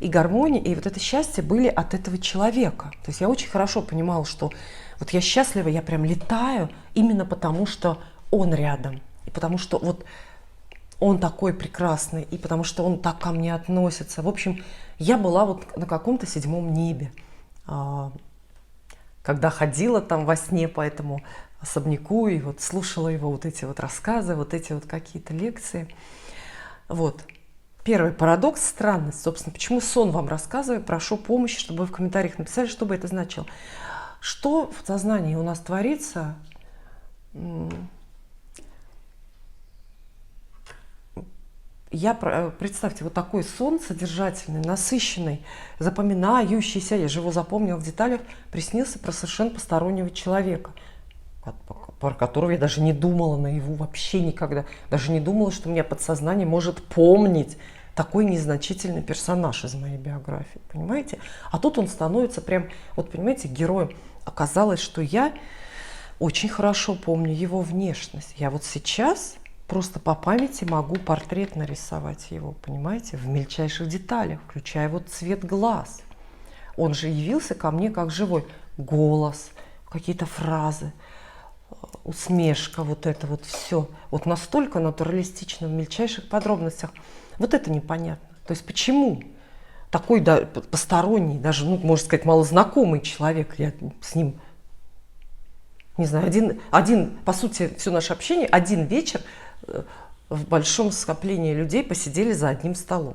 И гармония, и вот это счастье были от этого человека. То есть я очень хорошо понимала, что вот я счастлива, я прям летаю именно потому, что он рядом. И потому что вот он такой прекрасный, и потому что он так ко мне относится. В общем, я была вот на каком-то 7-м небе, когда ходила там во сне по этому особняку и вот слушала его вот эти вот рассказы, вот эти вот какие-то лекции. Вот. Первый парадокс, странность. Собственно, почему сон вам рассказываю, прошу помощи, чтобы вы в комментариях написали, что бы это значило. Что в сознании у нас творится? Представьте, вот такой сон содержательный, насыщенный, запоминающийся, я же его запомнила в деталях, приснился про совершенно постороннего человека, про которого я даже не думала наяву вообще никогда. Даже не думала, что у меня подсознание может помнить такой незначительный персонаж из моей биографии, понимаете? А тут он становится прям, вот понимаете, героем. Оказалось, что я очень хорошо помню его внешность. Я вот сейчас просто по памяти могу портрет нарисовать его, понимаете, в мельчайших деталях, включая вот цвет глаз. Он же явился ко мне как живой. Голос, какие-то фразы, усмешка, вот это вот все. Вот настолько натуралистично в мельчайших подробностях. Вот это непонятно. То есть почему такой посторонний, даже, ну, можно сказать, малознакомый человек, я с ним, не знаю, один, по сути, все наше общение, один вечер в большом скоплении людей посидели за одним столом.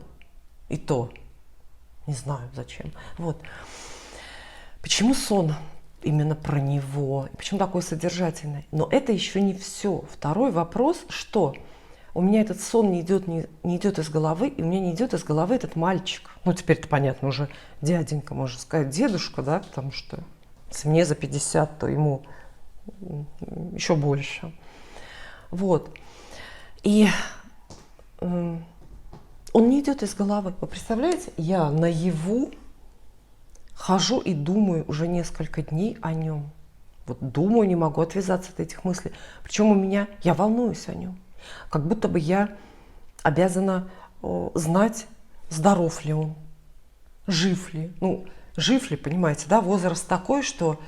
И то, не знаю зачем. Вот. Почему сон именно про него? Почему такой содержательный? Но это еще не все. Второй вопрос, что у меня этот сон не идет из головы, и у меня не идет из головы этот мальчик. Ну, теперь-то понятно, уже дяденька, можно сказать, дедушка, да, потому что если мне за 50, то ему еще больше. Вот. И он не идет из головы. Вы представляете, я наяву хожу и думаю уже несколько дней о нем. Вот думаю, не могу отвязаться от этих мыслей. Причем я волнуюсь о нем. Как будто бы я обязана знать, здоров ли он, жив ли. Ну, жив ли, понимаете, да, возраст такой, что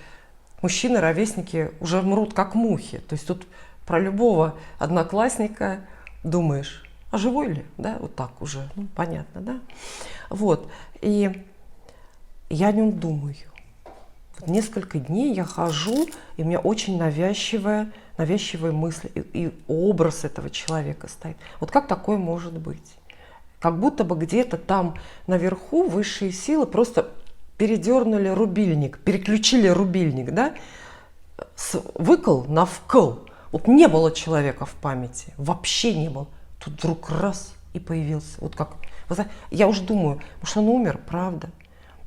мужчины, ровесники уже мрут как мухи. То есть тут про любого одноклассника думаешь, а живой ли, да, вот так уже, ну, понятно, да. Вот, и я о нем думаю. Вот несколько дней я хожу, и у меня очень навязчивые мысли, и образ этого человека стоит. Вот как такое может быть? Как будто бы где-то там наверху высшие силы просто переключили рубильник, да, с выкл на вкл. Вот не было человека в памяти, вообще не было. Тут вдруг раз и появился. Вот как, я уже думаю, может, он умер, правда?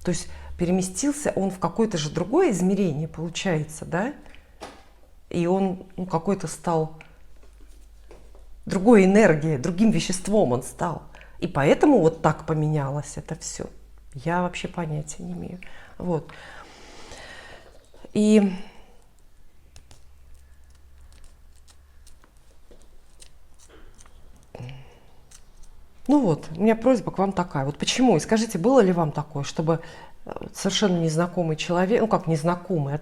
То есть переместился он в какое-то же другое измерение, получается, да? И он какой-то стал другой энергией, другим веществом он стал. И поэтому вот так поменялось это все. Я вообще понятия не имею. Вот. И ну вот, у меня просьба к вам такая. Вот почему? И скажите, было ли вам такое, чтобы совершенно незнакомый человек, ну как незнакомый,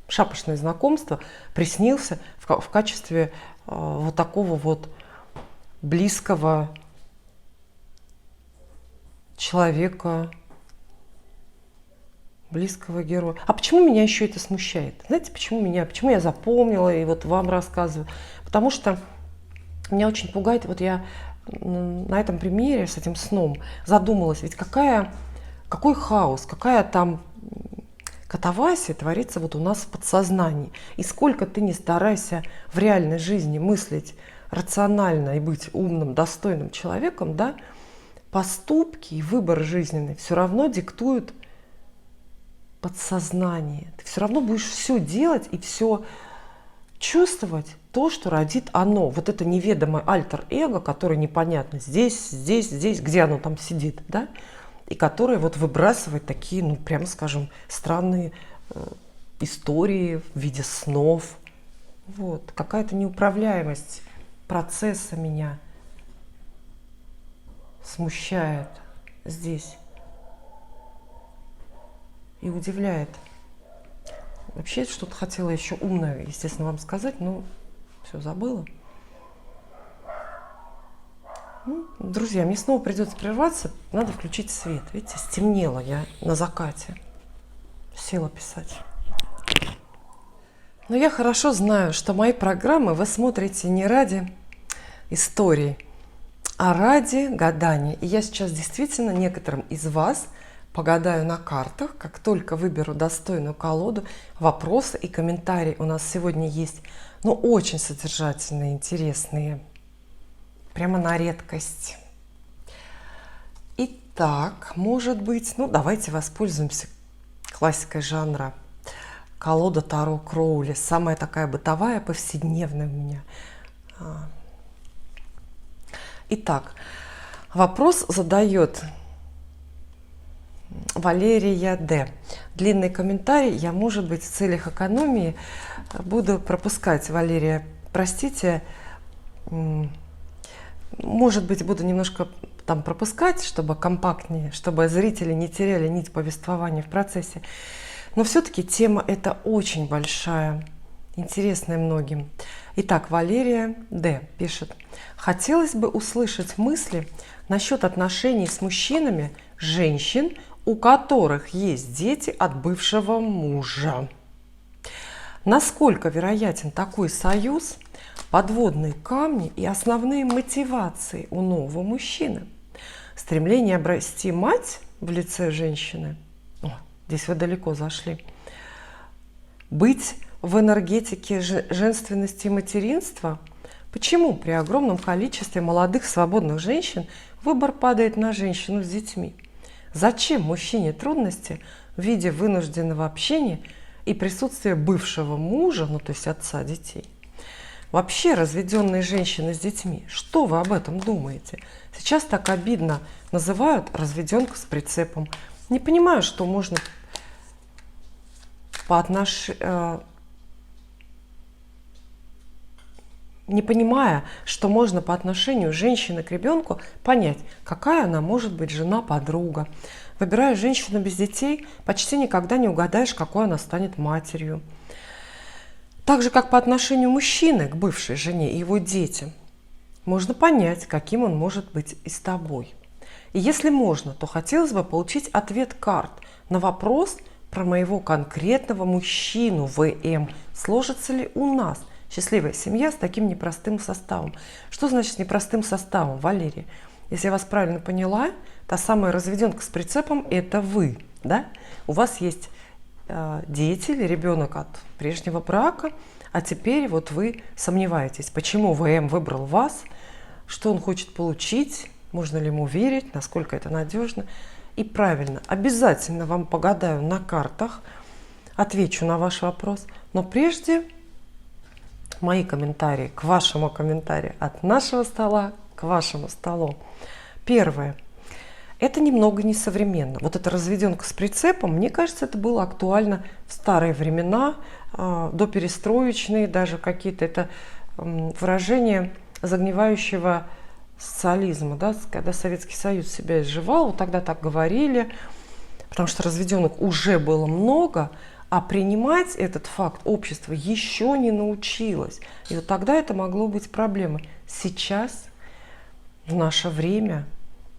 шапошное знакомство, приснился в качестве вот такого вот близкого человека, близкого героя. А почему меня еще это смущает? Знаете, почему я запомнила и вот вам рассказываю? Потому что меня очень пугает, вот я на этом примере с этим сном задумалась, ведь какой хаос, какая там катавасия творится вот у нас в подсознании. И сколько ты не старайся в реальной жизни мыслить рационально и быть умным, достойным человеком, да, поступки и выбор жизненный все равно диктуют подсознание. Ты все равно будешь все делать и все чувствовать то, что родит оно. Вот это неведомое альтер-эго, которое непонятно здесь, где оно там сидит, да, и которое вот выбрасывает такие, ну, прямо скажем, странные истории в виде снов. Вот. Какая-то неуправляемость процесса меня смущает здесь и удивляет. Вообще что-то хотела еще умное, естественно, вам сказать, но все забыла. Ну, друзья, мне снова придется прерваться, надо включить свет. Видите, стемнело, я на закате села писать. Но я хорошо знаю, что мои программы вы смотрите не ради историй, а ради гадания. И я сейчас действительно некоторым из вас погадаю на картах. Как только выберу достойную колоду, вопросы и комментарии у нас сегодня есть, но очень содержательные, интересные, прямо на редкость. Итак, может быть, ну давайте воспользуемся классикой жанра. Колода Таро Кроули, самая такая бытовая, повседневная у меня. Итак, вопрос задает Валерия Д. Длинный комментарий. Я, может быть, в целях экономии буду пропускать, Валерия. Простите. Может быть, буду немножко там пропускать, чтобы компактнее, чтобы зрители не теряли нить повествования в процессе. Но все-таки тема эта очень большая, интересная многим. Итак, Валерия Д. пишет. Хотелось бы услышать мысли насчет отношений с мужчинами, женщин, у которых есть дети от бывшего мужа. Насколько вероятен такой союз, подводные камни и основные мотивации у нового мужчины? Стремление обрасти мать в лице женщины. О, здесь вы далеко зашли. Быть в энергетике женственности и материнства? Почему при огромном количестве молодых свободных женщин выбор падает на женщину с детьми? Зачем мужчине трудности в виде вынужденного общения и присутствия бывшего мужа, ну то есть отца детей? Вообще разведенные женщины с детьми, что вы об этом думаете? Сейчас так обидно называют разведенку с прицепом. Не понимаю, что можно не понимая, что можно по отношению женщины к ребенку понять, какая она может быть жена-подруга. Выбирая женщину без детей, почти никогда не угадаешь, какой она станет матерью. Так же, как по отношению мужчины к бывшей жене и его детям, можно понять, каким он может быть и с тобой. И если можно, то хотелось бы получить ответ карт на вопрос про моего конкретного мужчину ВМ. Сложится ли у нас счастливая семья с таким непростым составом? Что значит непростым составом, Валерия? Если я вас правильно поняла, та самая разведенка с прицепом – это вы, да? У вас есть дети или ребенок от прежнего брака, а теперь вот вы сомневаетесь, почему ВМ выбрал вас, что он хочет получить, можно ли ему верить, насколько это надежно. И правильно, обязательно вам погадаю на картах, отвечу на ваш вопрос, но прежде мои комментарии к вашему комментарию, от нашего стола к вашему столу. Первое. Это немного несовременно. Вот эта разведенка с прицепом, мне кажется, это было актуально в старые времена, до перестроечные, даже какие-то это выражения загнивающего социализма, да, когда Советский Союз себя изживал, вот тогда так говорили, потому что разведенок уже было много, а принимать этот факт общество еще не научилось. И вот тогда это могло быть проблемой. Сейчас, в наше время,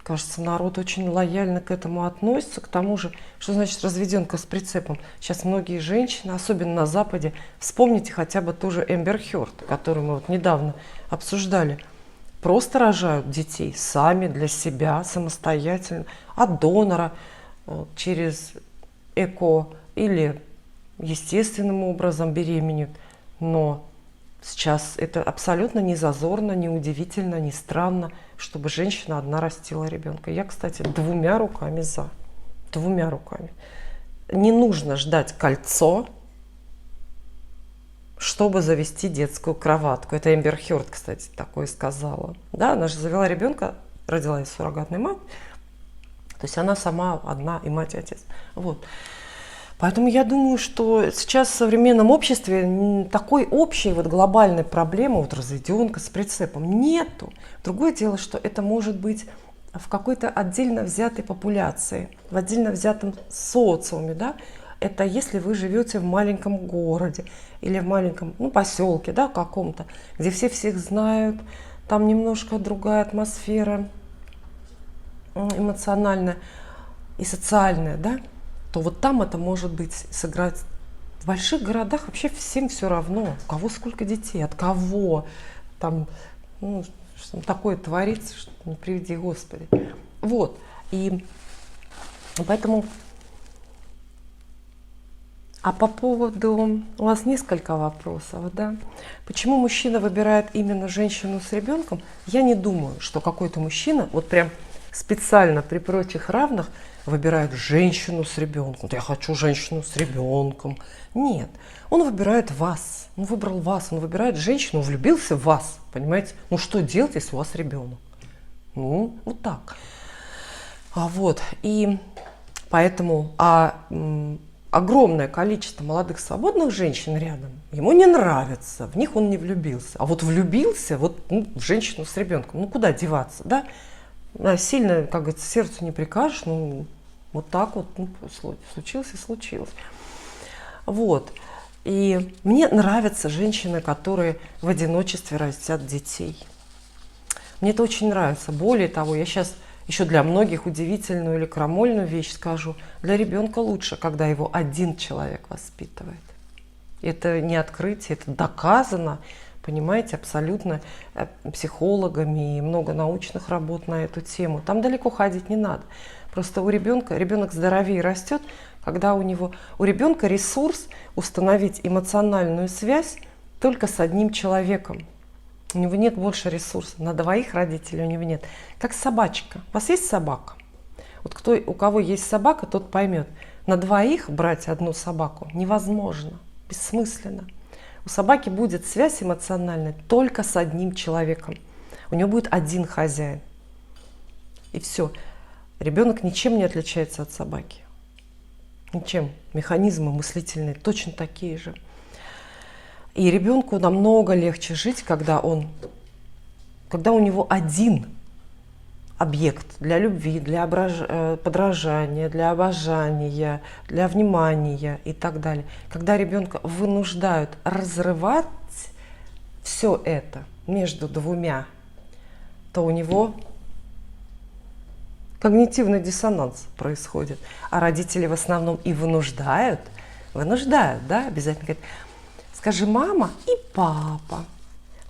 кажется, народ очень лояльно к этому относится, к тому же, что значит разведенка с прицепом. Сейчас многие женщины, особенно на Западе, вспомните хотя бы ту же Эмбер Хёрд, которую мы вот недавно обсуждали, просто рожают детей сами, для себя, самостоятельно, от донора, через ЭКО или естественным образом беременеют. Но сейчас это абсолютно не зазорно, не удивительно, не странно, чтобы женщина одна растила ребенка. Я, кстати, двумя руками за. Двумя руками. Не нужно ждать кольцо, чтобы завести детскую кроватку. Это Эмбер Хёрд, кстати, такое сказала. Да, она же завела ребенка, родила из суррогатной мамы. То есть она сама одна, и мать, и отец. Вот. Поэтому я думаю, что сейчас в современном обществе такой общей вот глобальной проблемы, вот разведенка с прицепом, нету. Другое дело, что это может быть в какой-то отдельно взятой популяции, в отдельно взятом социуме, да. Это если вы живете в маленьком городе или в маленьком поселке, да, каком-то, где все всех знают, там немножко другая атмосфера эмоциональная и социальная, да, то вот там это может быть сыграть. В больших городах вообще всем все равно, у кого сколько детей, от кого, там, что такое творится, что не приведи Господи. Вот, и поэтому... А по поводу, у вас несколько вопросов, да? Почему мужчина выбирает именно женщину с ребенком? Я не думаю, что какой-то мужчина вот прям специально при прочих равных выбирает женщину с ребенком. Я хочу женщину с ребенком. Нет, он выбирает вас, он выбрал вас, он выбирает женщину, он влюбился в вас, понимаете? Ну что делать, если у вас ребенок? Ну, вот так. И Поэтому огромное количество молодых свободных женщин рядом ему не нравится, в них он не влюбился. А вот влюбился вот, в женщину с ребенком, ну куда деваться, да? Сильно, как говорится, сердцу не прикажешь, ну вот так вот, ну, случилось и случилось. Вот. И мне нравятся женщины, которые в одиночестве растят детей. Мне это очень нравится. Более того, я сейчас еще для многих удивительную или крамольную вещь скажу. Для ребенка лучше, когда его один человек воспитывает. Это не открытие, это доказано, понимаете, абсолютно психологами, и много научных работ на эту тему. Там далеко ходить не надо. Просто ребенок здоровее растет, когда у ребенка ресурс установить эмоциональную связь только с одним человеком. У него нет больше ресурсов. На двоих родителей у него нет. Как собачка. У вас есть собака? Вот у кого есть собака, тот поймет. На двоих брать одну собаку невозможно. Бессмысленно. У собаки будет связь эмоциональная только с одним человеком. У него будет один хозяин. И все. Ребенок ничем не отличается от собаки. Ничем. Механизмы мыслительные точно такие же. И ребенку намного легче жить, когда у него один объект для любви, для подражания, для обожания, для внимания и так далее. Когда ребенка вынуждают разрывать все это между двумя, то у него когнитивный диссонанс происходит. А родители в основном и вынуждают, да, обязательно говорят: скажи мама и папа.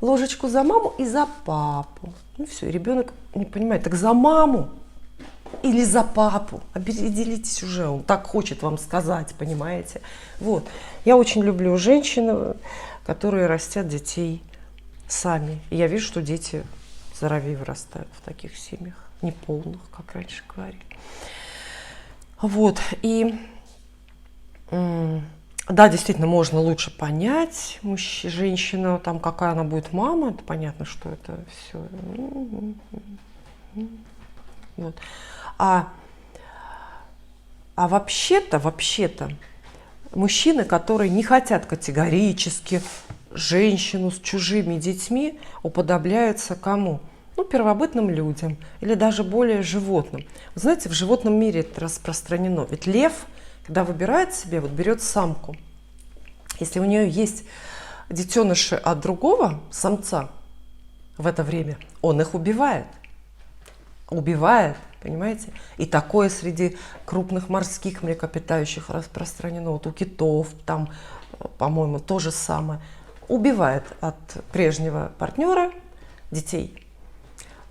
Ложечку за маму и за папу. Ну все, ребенок не понимает, так за маму или за папу. Определитесь уже, он так хочет вам сказать, понимаете. Вот. Я очень люблю женщин, которые растят детей сами. И я вижу, что дети здоровее вырастают в таких семьях, неполных, как раньше говорили. Вот. И да, действительно, можно лучше понять женщину, там, какая она будет мама. Это понятно, что это все. Вот. А вообще-то, мужчины, которые не хотят категорически женщину с чужими детьми, уподобляются кому? Ну, первобытным людям или даже более животным. Вы знаете, в животном мире это распространено. Ведь лев, когда выбирает себе, вот берет самку. Если у нее есть детеныши от другого самца в это время, он их убивает. Убивает, понимаете? И такое среди крупных морских млекопитающих распространено. Вот у китов там, по-моему, то же самое. Убивает от прежнего партнера детей.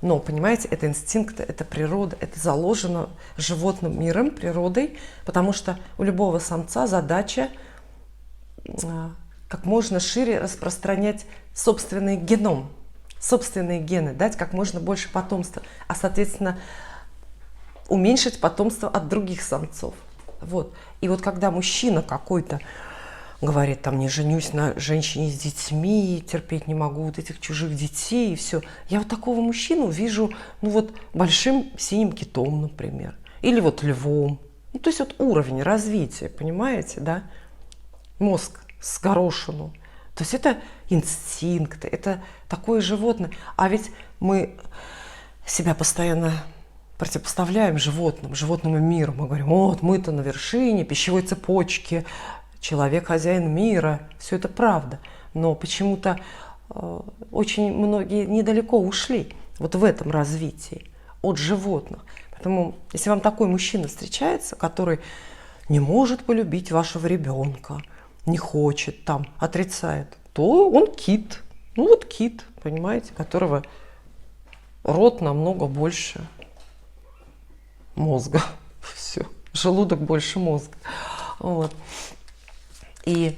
Но, понимаете, это инстинкты, это природа, это заложено животным миром, природой, потому что у любого самца задача как можно шире распространять собственный геном, собственные гены, дать как можно больше потомства, а, соответственно, уменьшить потомство от других самцов. Вот. И вот когда мужчина какой-то говорит, там, не женюсь на женщине с детьми, терпеть не могу вот этих чужих детей и все. Я вот такого мужчину вижу, ну вот, большим синим китом, например, или вот львом. Ну, то есть вот уровень развития, понимаете, да? Мозг с горошину. То есть это инстинкты, это такое животное. А ведь мы себя постоянно противопоставляем животному миру. Мы говорим, вот мы-то на вершине пищевой цепочки, человек хозяин мира, все это правда. Но почему-то очень многие недалеко ушли вот в этом развитии от животных. Поэтому, если вам такой мужчина встречается, который не может полюбить вашего ребенка, не хочет, там, отрицает, то он кит. Ну вот кит, понимаете, которого рот намного больше мозга. Все, желудок больше мозга. Вот. И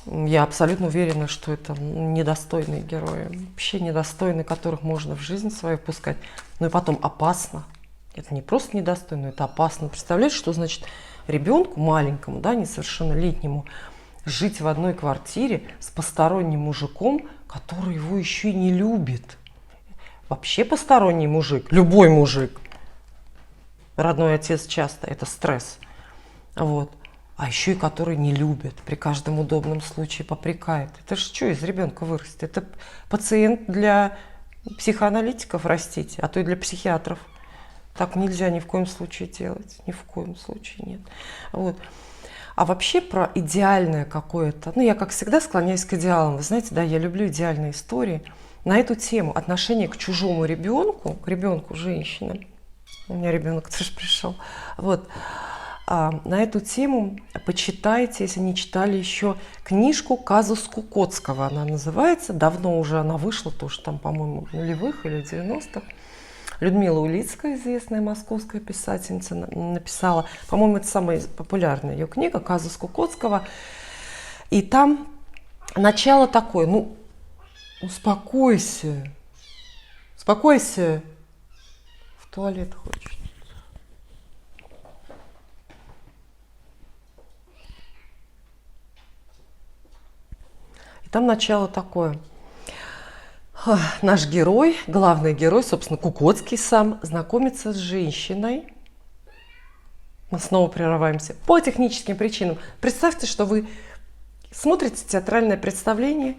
я абсолютно уверена, что это недостойные герои, вообще недостойные, которых можно в жизнь свою впускать. Ну и потом опасно. Это не просто недостойно, это опасно. Представляете, что значит ребенку маленькому, да, несовершеннолетнему, жить в одной квартире с посторонним мужиком, который его еще и не любит. Вообще посторонний мужик, любой мужик, родной отец часто это стресс. Вот. А еще и который не любит, при каждом удобном случае попрекает. Это же что из ребенка вырастет? Это пациент для психоаналитиков растите, а то и для психиатров. Так нельзя ни в коем случае делать. Ни в коем случае нет. Вот. А вообще про идеальное какое-то, ну я как всегда склоняюсь к идеалам. Вы знаете, да, я люблю идеальные истории. На эту тему отношение к чужому ребенку, к ребенку женщины. У меня ребенок тоже пришел. Вот. На эту тему почитайте, если не читали еще, книжку «Казус Кукоцкого». Она называется, давно уже она вышла, тоже там, по-моему, в нулевых или в 90-х. Людмила Улицкая, известная московская писательница, написала, по-моему, это самая популярная ее книга «Казус Кукоцкого». И там начало такое, ну, успокойся, успокойся, в туалет хочешь. Там начало такое. Наш герой, главный герой, собственно, Кукоцкий сам, знакомится с женщиной. Мы снова прерываемся. По техническим причинам. Представьте, что вы смотрите театральное представление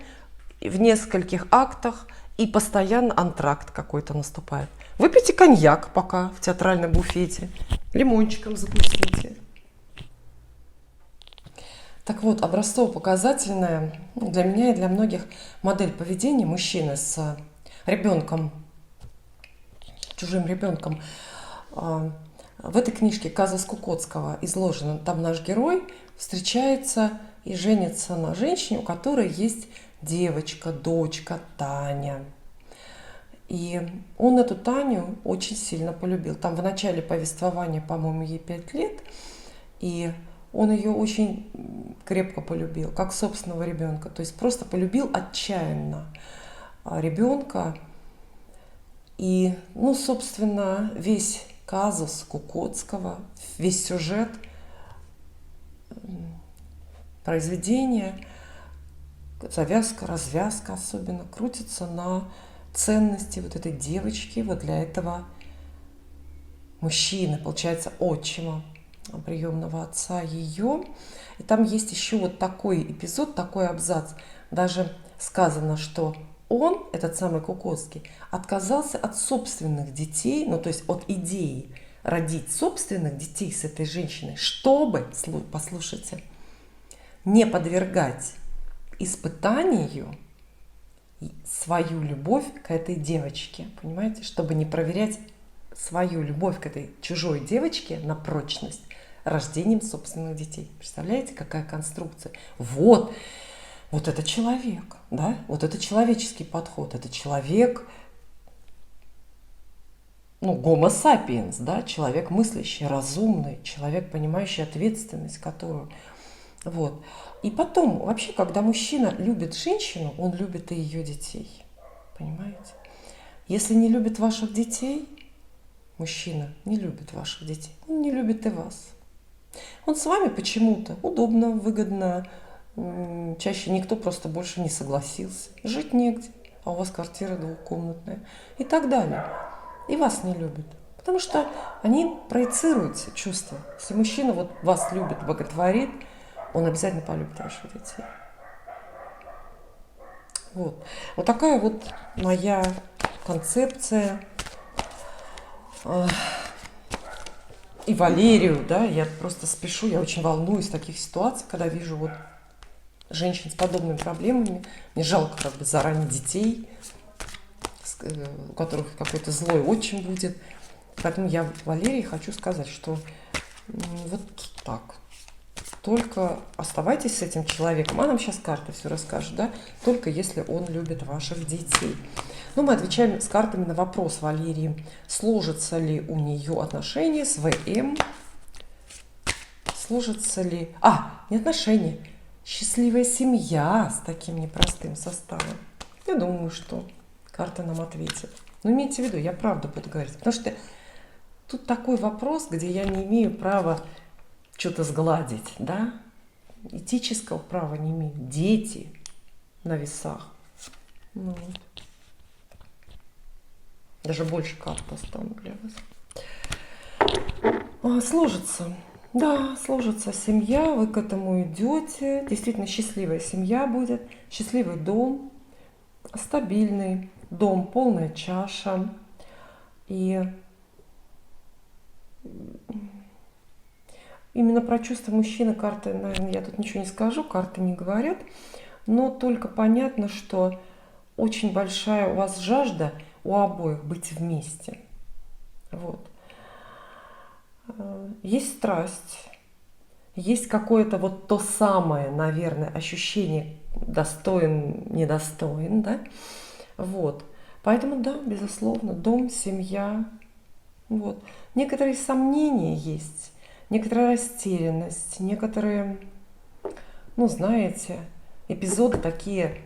в нескольких актах, и постоянно антракт какой-то наступает. Выпейте коньяк пока в театральном буфете, лимончиком закусите. Так вот, образцово-показательная для меня и для многих модель поведения мужчины с ребенком, чужим ребенком. В этой книжке «Казус Кукоцкого» изложено, там наш герой встречается и женится на женщине, у которой есть девочка, дочка Таня. И он эту Таню очень сильно полюбил. Там в начале повествования, по-моему, ей 5 лет, и он ее очень крепко полюбил, как собственного ребенка. То есть просто полюбил отчаянно ребенка. И, ну, собственно, весь казус Кукоцкого, весь сюжет произведения, завязка, развязка особенно, крутится на ценности вот этой девочки, вот для этого мужчины, получается, отчима, приемного отца ее. И там есть еще вот такой эпизод, такой абзац. Даже сказано, что он, этот самый Кукоцкий, отказался от собственных детей, ну то есть от идеи родить собственных детей с этой женщиной, чтобы, послушайте, не подвергать испытанию свою любовь к этой девочке, понимаете, чтобы не проверять свою любовь к этой чужой девочке на прочность рождением собственных детей. Представляете, какая конструкция? Вот это человек, да? Вот это человеческий подход. Это человек, ну, homo sapiens, да? Человек мыслящий, разумный, человек, понимающий ответственность, которую... Вот. И потом, вообще, когда мужчина любит женщину, он любит и ее детей. Понимаете? Если не любит ваших детей, мужчина не любит ваших детей, он не любит и вас. Он с вами почему-то удобно, выгодно, чаще никто просто больше не согласился. Жить негде, а у вас квартира двухкомнатная и так далее. И вас не любят, потому что они проецируют чувства. Если мужчина вот вас любит, боготворит, он обязательно полюбит ваших детей. Вот. Вот такая вот моя концепция. И Валерию, да, я просто спешу, я очень волнуюсь в таких ситуациях, когда вижу вот женщин с подобными проблемами. Мне жалко как бы заранее детей, у которых какой-то злой отчим будет. Поэтому я Валерии хочу сказать, что вот так. Только оставайтесь с этим человеком. А нам сейчас карта все расскажет, да? Только если он любит ваших детей. Ну, мы отвечаем с картами на вопрос Валерии. Сложатся ли у нее отношения с ВМ? Сложатся ли... не отношения. Счастливая семья с таким непростым составом. Я думаю, что карта нам ответит. Но имейте в виду, я правду буду говорить. Потому что тут такой вопрос, где я не имею права что-то сгладить, да? Этического права не имею. Дети на весах. Ну, даже больше карт достану для вас. Сложится. Да, сложится семья, вы к этому идете. Действительно счастливая семья будет, счастливый дом, стабильный дом, полная чаша. И именно про чувства мужчины карты, наверное, я тут ничего не скажу, карты не говорят. Но только понятно, что очень большая у вас жажда у обоих быть вместе. Вот. Есть страсть, есть какое-то вот то самое, наверное, ощущение достоин, недостоин, да? Вот. Поэтому, да, безусловно, дом, семья. Вот. Некоторые сомнения есть, некоторая растерянность, некоторые, ну, знаете, эпизоды такие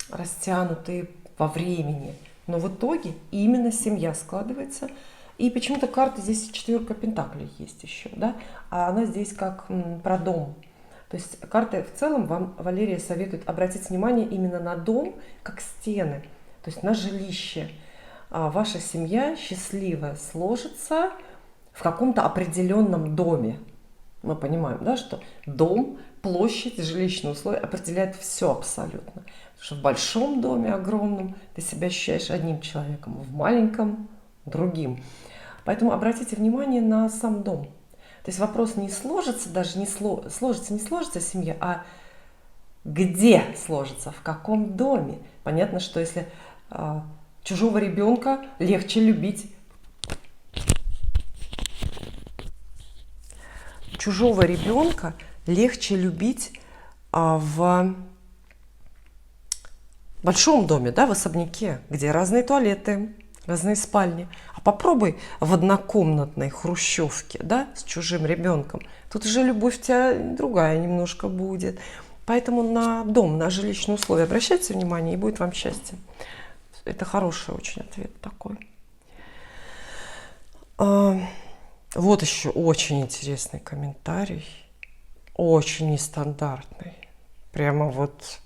растянутые во времени. Но в итоге именно семья складывается. И почему-то карта здесь четверка пентаклей есть еще, да? А она здесь как про дом. То есть карта в целом вам, Валерия, советует обратить внимание именно на дом, как стены, то есть на жилище. Ваша семья счастливая сложится в каком-то определенном доме. Мы понимаем, да, что дом, площадь, жилищные условия определяют все абсолютно. Потому что в большом доме, огромном, ты себя ощущаешь одним человеком, в маленьком – другим. Поэтому обратите внимание на сам дом. То есть вопрос не сложится, даже не сложится семья, а где сложится, в каком доме. Понятно, что если чужого ребенка легче любить. Чужого ребенка легче любить в большом доме, да, в особняке, где разные туалеты, разные спальни. А попробуй в однокомнатной хрущевке, да, с чужим ребенком. Тут уже любовь у тебя другая немножко будет. Поэтому на дом, на жилищные условия обращайте внимание, и будет вам счастье. Это хороший очень ответ такой. Вот еще очень интересный комментарий. Очень нестандартный. Прямо вот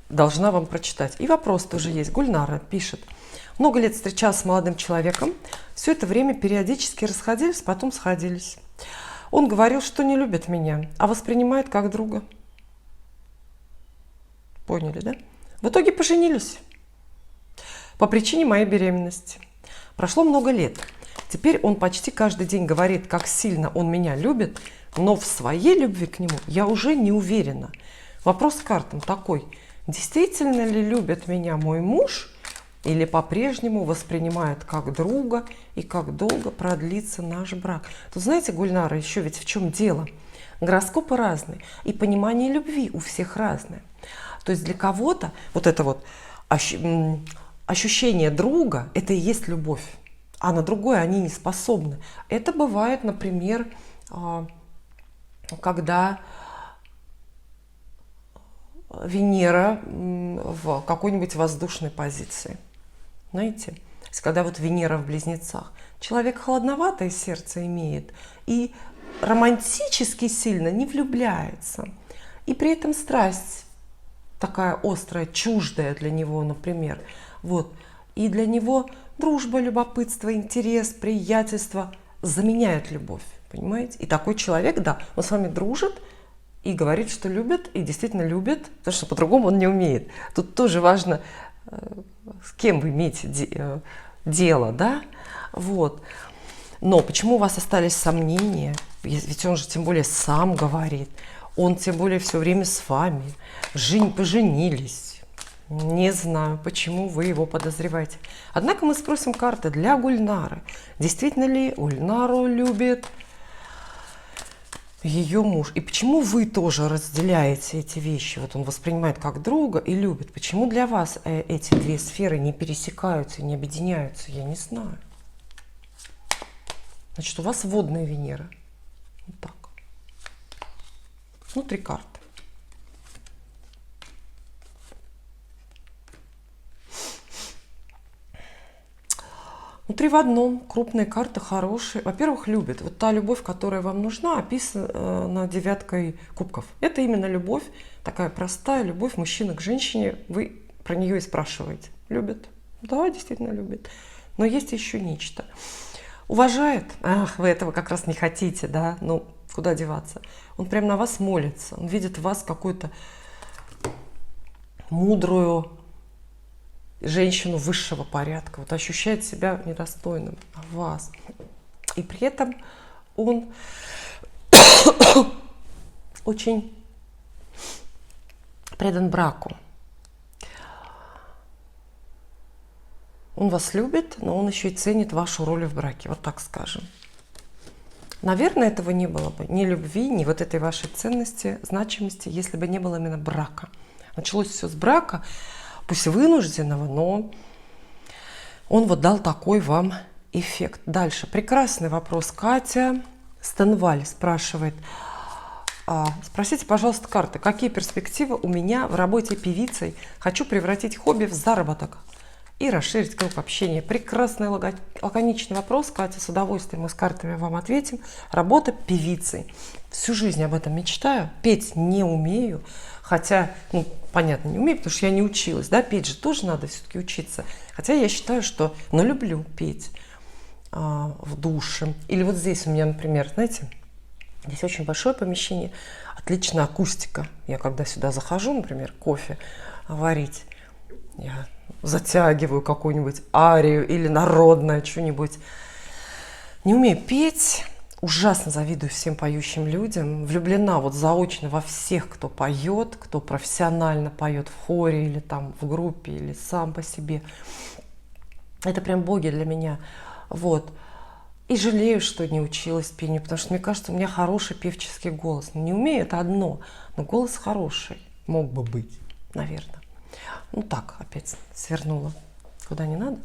должна вам прочитать. И вопрос тоже есть. Гульнара пишет. Много лет встречалась с молодым человеком. Все это время периодически расходились, потом сходились. Он говорил, что не любит меня, а воспринимает как друга. Поняли, да? В итоге поженились. По причине моей беременности. Прошло много лет. Теперь он почти каждый день говорит, как сильно он меня любит, но в своей любви к нему я уже не уверена. Вопрос к картам такой. Действительно ли любит меня мой муж или по-прежнему воспринимает как друга и как долго продлится наш брак? Тут знаете, Гульнара, еще ведь в чем дело? Гороскопы разные, и понимание любви у всех разное. То есть для кого-то вот это вот ощущение друга – это и есть любовь, а на другое они не способны. Это бывает, например, когда Венера в какой-нибудь воздушной позиции. Знаете, когда вот Венера в Близнецах. Человек холодноватое сердце имеет и романтически сильно не влюбляется. И при этом страсть такая острая, чуждая для него, например. Вот. И для него дружба, любопытство, интерес, приятельство заменяют любовь. Понимаете? И такой человек, да, он с вами дружит и говорит, что любит, и действительно любит, потому что по-другому он не умеет. Тут тоже важно, с кем вы имеете дело, да? Вот. Но почему у вас остались сомнения? Ведь он же тем более сам говорит. Он тем более все время с вами. Поженились. Не знаю, почему вы его подозреваете. Однако мы спросим карты для Гульнары. Действительно ли Гульнару любит ее муж? И почему вы тоже разделяете эти вещи? Вот он воспринимает как друга и любит. Почему для вас эти две сферы не пересекаются, не объединяются? Я не знаю. Значит, у вас водная Венера. Вот так. Внутри карты. Внутри в одном. Крупные карты хорошие. Во-первых, любит. Вот та любовь, которая вам нужна, описана девяткой кубков. Это именно любовь, такая простая любовь мужчины к женщине. Вы про нее и спрашиваете. Любит? Да, действительно любит. Но есть еще нечто. уважает. Ах, вы этого как раз не хотите, да? Ну, куда деваться? Он прям на вас молится. Он видит в вас какую-то мудрую женщину высшего порядка. Вот ощущает себя недостойным вас. И при этом он очень предан браку. Он вас любит, но он еще и ценит вашу роль в браке, вот так скажем. Наверное, этого не было бы, ни любви, ни вот этой вашей ценности, значимости, если бы не было именно брака. Началось все с брака, пусть вынужденного, но он вот дал такой вам эффект. Дальше. Прекрасный вопрос. Катя Стенваль спрашивает. Спросите, пожалуйста, карты, какие перспективы у меня в работе певицей? Хочу превратить хобби в заработок и расширить круг общения. Прекрасный лаконичный вопрос, Катя, с удовольствием мы с картами вам ответим. Работа певицей. Всю жизнь об этом мечтаю, петь не умею, хотя, ну, понятно, не умею, потому что я не училась, да, петь же тоже надо все-таки учиться. Хотя я считаю, что, ну, люблю петь в душе. Или вот здесь у меня, например, знаете, здесь очень большое помещение, отличная акустика. Я когда сюда захожу, например, кофе варить, я затягиваю какую-нибудь арию или народное что-нибудь. Не умею петь, ужасно завидую всем поющим людям. Влюблена вот заочно во всех, кто поет, кто профессионально поет в хоре или там в группе, или сам по себе. Это прям боги для меня. Вот. И жалею, что не училась пению, потому что мне кажется, у меня хороший певческий голос. Не умею, это одно, но голос хороший. Мог бы быть, наверное. Ну так, опять свернула куда не надо.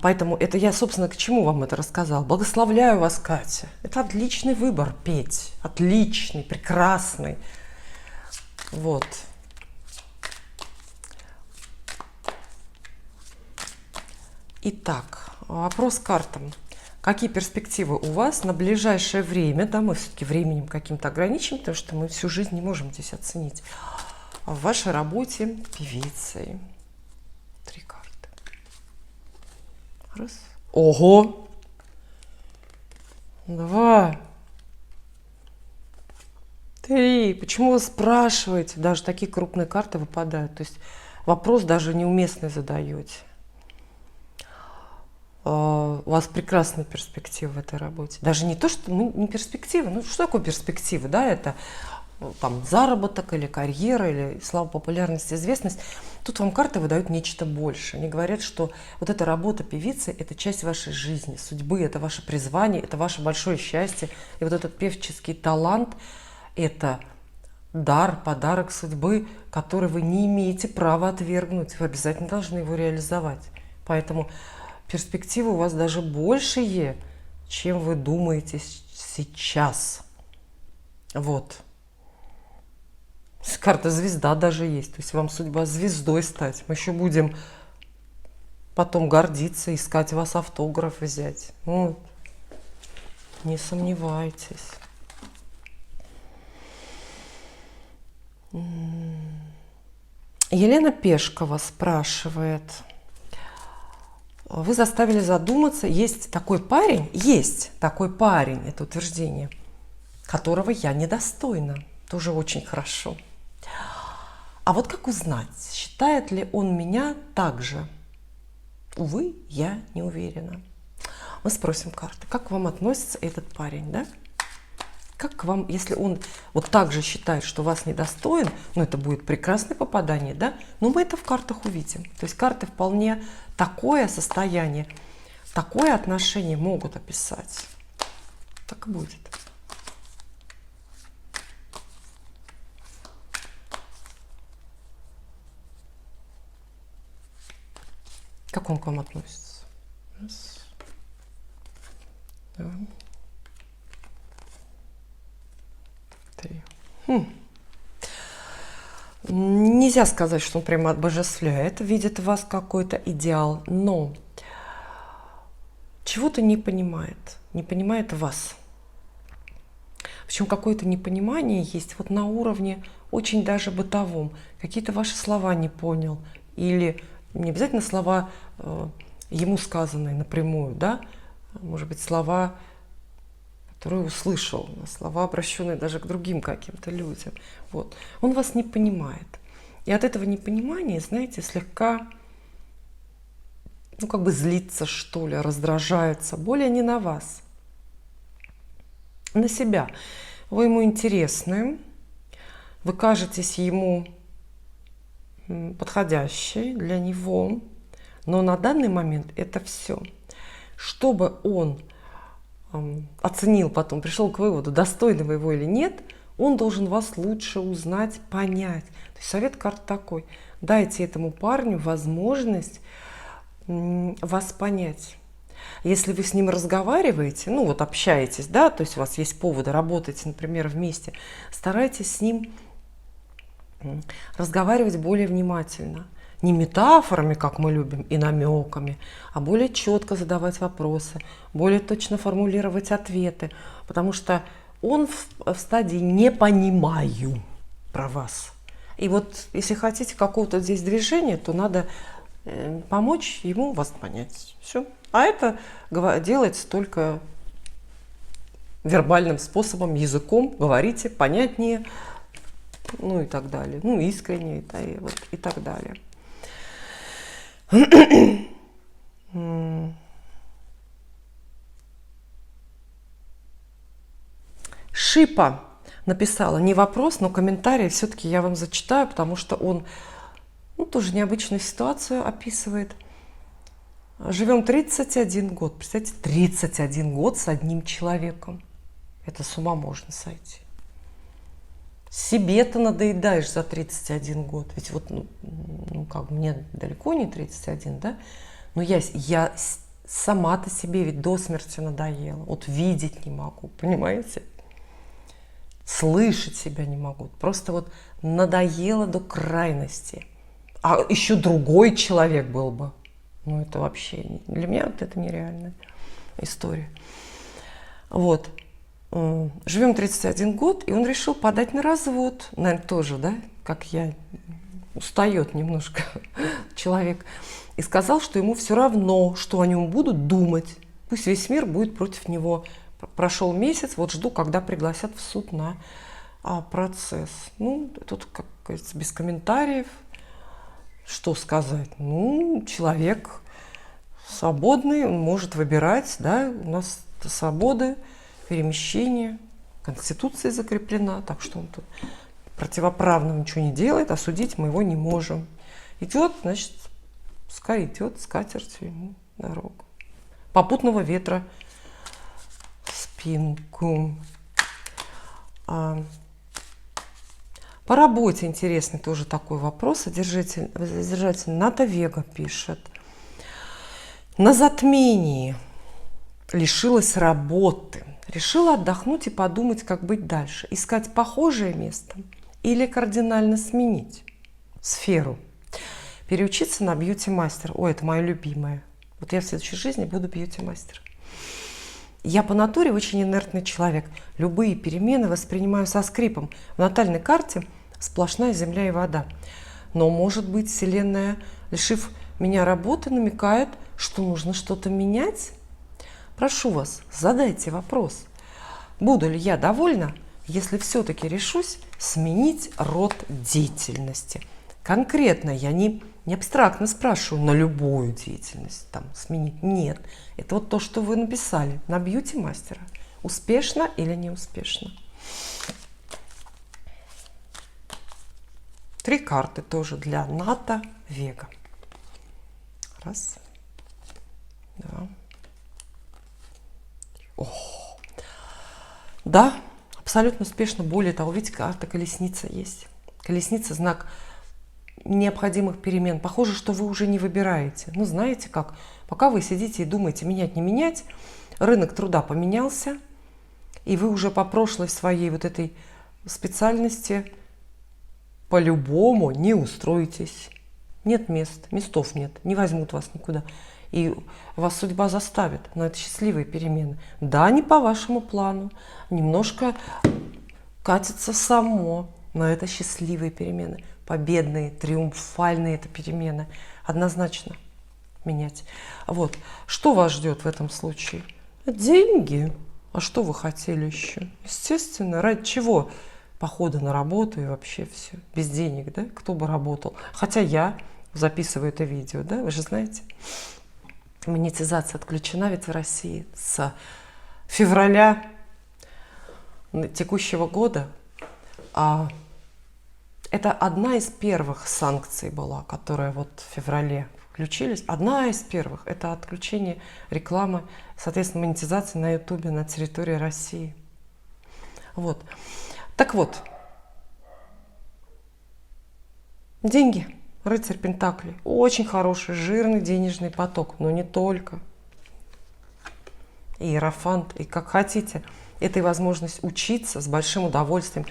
Поэтому это я, собственно, к чему вам это рассказала. Благословляю вас, Катя. Это отличный выбор петь. Отличный, прекрасный. Вот. Итак, вопрос к картам. Какие перспективы у вас на ближайшее время? Да, мы все-таки временем каким-то ограничим, потому что мы всю жизнь не можем здесь оценить. В вашей работе певицей. 3 карты. Раз. Ого! 2. 3. Почему вы спрашиваете? Даже такие крупные карты выпадают. То есть вопрос даже неуместный задаете. У вас прекрасная перспектива в этой работе. Даже не то, что не перспектива. Ну, что такое перспектива? Да, это там заработок или карьера, или слава, популярность, известность. Тут вам карты выдают нечто большее. Они говорят, что вот эта работа певицы – это часть вашей жизни, судьбы, это ваше призвание, это ваше большое счастье. И вот этот певческий талант – это дар, подарок судьбы, который вы не имеете права отвергнуть. Вы обязательно должны его реализовать. Поэтому перспективы у вас даже большие, чем вы думаете сейчас. Вот. Карта звезда даже есть. То есть вам судьба звездой стать. Мы еще будем потом гордиться, искать вас автограф взять. Ну, не сомневайтесь. Елена Пешкова спрашивает. Вы заставили задуматься, есть такой парень, это утверждение, которого я недостойна. Тоже очень хорошо. А вот как узнать, считает ли он меня так же? Увы, я не уверена. Мы спросим карты, как к вам относится этот парень, да? Как к вам, если он вот так же считает, что вас недостоин, ну это будет прекрасное попадание, да? Но мы это в картах увидим. То есть карты вполне такое состояние, такое отношение могут описать. Так и будет. Как он к вам относится? Раз, 2, 3. Нельзя сказать, что он прямо обожествляет, видит в вас какой-то идеал, но чего-то не понимает вас. Причем какое-то непонимание есть вот на уровне очень даже бытовом. Какие-то ваши слова не понял или не обязательно слова ему сказанные напрямую, да, может быть, слова, которые услышал, слова, обращенные даже к другим каким-то людям. Вот. Он вас не понимает. И от этого непонимания, знаете, слегка, ну, как бы злится, что ли, раздражается, более не на вас, на себя. Вы ему интересны, вы кажетесь ему подходящей для него, но на данный момент это все. Чтобы он оценил потом, пришел к выводу, достойны вы его или нет, он должен вас лучше узнать, понять. То есть совет карт такой: дайте этому парню возможность вас понять. Если вы с ним разговариваете, ну вот общаетесь, да, то есть у вас есть поводы, работаете, например, вместе, старайтесь с ним разговаривать более внимательно. Не метафорами, как мы любим, и намеками, а более четко задавать вопросы, более точно формулировать ответы, потому что он в стадии «не понимаю» про вас. И вот если хотите какого-то здесь движения, то надо помочь ему вас понять. Все. А это делается только вербальным способом, языком, говорите понятнее, ну и так далее, ну искренне и так далее. Шипа написала не вопрос, но комментарий все-таки я вам зачитаю, потому что он тоже необычную ситуацию описывает. Живем 31 год. Представьте, 31 год с одним человеком. Это с ума можно сойти. Себе-то надоедаешь за 31 год. Ведь вот, как мне далеко не 31, да? Но я сама-то себе ведь до смерти надоела. Вот видеть не могу, понимаете? Слышать себя не могу. Просто вот надоело до крайности. А еще другой человек был бы. Ну, это вообще, для меня вот это нереальная история. Вот. Живем 31 год, и он решил подать на развод. Наверное, тоже, да, как я, устает немножко человек. И сказал, что ему все равно, что о нем будут думать. Пусть весь мир будет против него. Прошел месяц, вот жду, когда пригласят в суд на процесс. Ну, тут, как говорится, без комментариев. Что сказать? Ну, человек свободный, он может выбирать, да, у нас свобода перемещения, Конституция закреплена, так что он тут противоправно ничего не делает, осудить мы его не можем. Идет, значит, пускай идет, с катертью ему дорогу. Попутного ветра в спинку. По работе интересный тоже такой вопрос. Содержатель Ната Вега пишет. На затмении лишилась работы. Решила отдохнуть и подумать, как быть дальше. Искать похожее место или кардинально сменить сферу. Переучиться на бьюти-мастер. Ой, это мое любимое. Вот я в следующей жизни буду бьюти-мастером. Я по натуре очень инертный человек. Любые перемены воспринимаю со скрипом. В натальной карте сплошная земля и вода. Но, может быть, Вселенная, лишив меня работы, намекает, что нужно что-то менять? Прошу вас, задайте вопрос. Буду ли я довольна, если все-таки решусь сменить род деятельности? Конкретно я не абстрактно спрашиваю на любую деятельность там, сменить. Нет, это вот то, что вы написали на бьюти-мастера. Успешно или не успешно? 3 карты тоже для Ната Вега. Раз, 2. Да, абсолютно успешно. Более того, видите, карта колесница есть. Колесница – знак необходимых перемен. Похоже, что вы уже не выбираете. Ну, знаете как, пока вы сидите и думаете, менять, не менять, рынок труда поменялся, и вы уже по прошлой своей вот этой специальности по-любому не устроитесь. Нет местов нет, не возьмут вас никуда. И вас судьба заставит, но это счастливые перемены. Да, не по вашему плану, немножко катится само, но это счастливые перемены. Победные, триумфальные это перемены. Однозначно. менять. Вот. Что вас ждет в этом случае? Деньги. А что вы хотели еще? Естественно, ради чего походы на работу и вообще все? Без денег, да? Кто бы работал? Хотя я записываю это видео, да? Вы же знаете, монетизация отключена ведь в России с февраля текущего года. Это одна из первых санкций была, которая вот в феврале включились. Одна из первых – это отключение рекламы, соответственно, монетизации на Ютубе на территории России. Вот. Так вот, деньги. Рыцарь Пентаклей. Очень хороший, жирный денежный поток, но не только. Иерофант, и как хотите. Это и возможность учиться с большим удовольствием.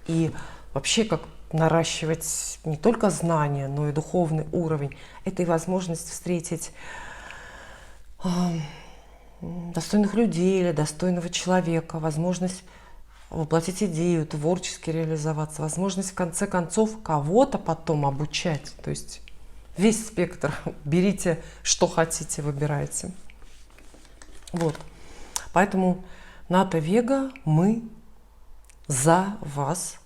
И вообще как наращивать не только знания, но и духовный уровень. Это и возможность встретить достойных людей или достойного человека, возможность воплотить идею, творчески реализоваться, возможность в конце концов кого-то потом обучать. То есть весь спектр. Берите, что хотите, выбирайте. Вот. Поэтому Ната Вега, мы за вас.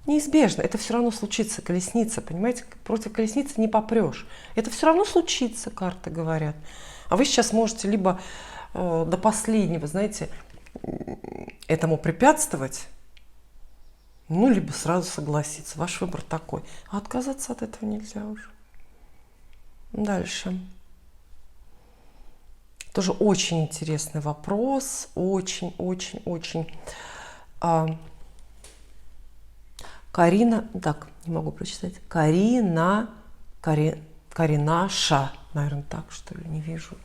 Неизбежно. Это все равно случится. Колесница, понимаете? Против колесницы не попрешь. Это все равно случится, карты говорят. А вы сейчас можете либо до последнего, знаете, этому препятствовать, ну, либо сразу согласиться. Ваш выбор такой. А отказаться от этого нельзя уже. Дальше. Тоже очень интересный вопрос. Очень. Карина, так, не могу прочитать. Каринаша, наверное, так, что ли, не вижу.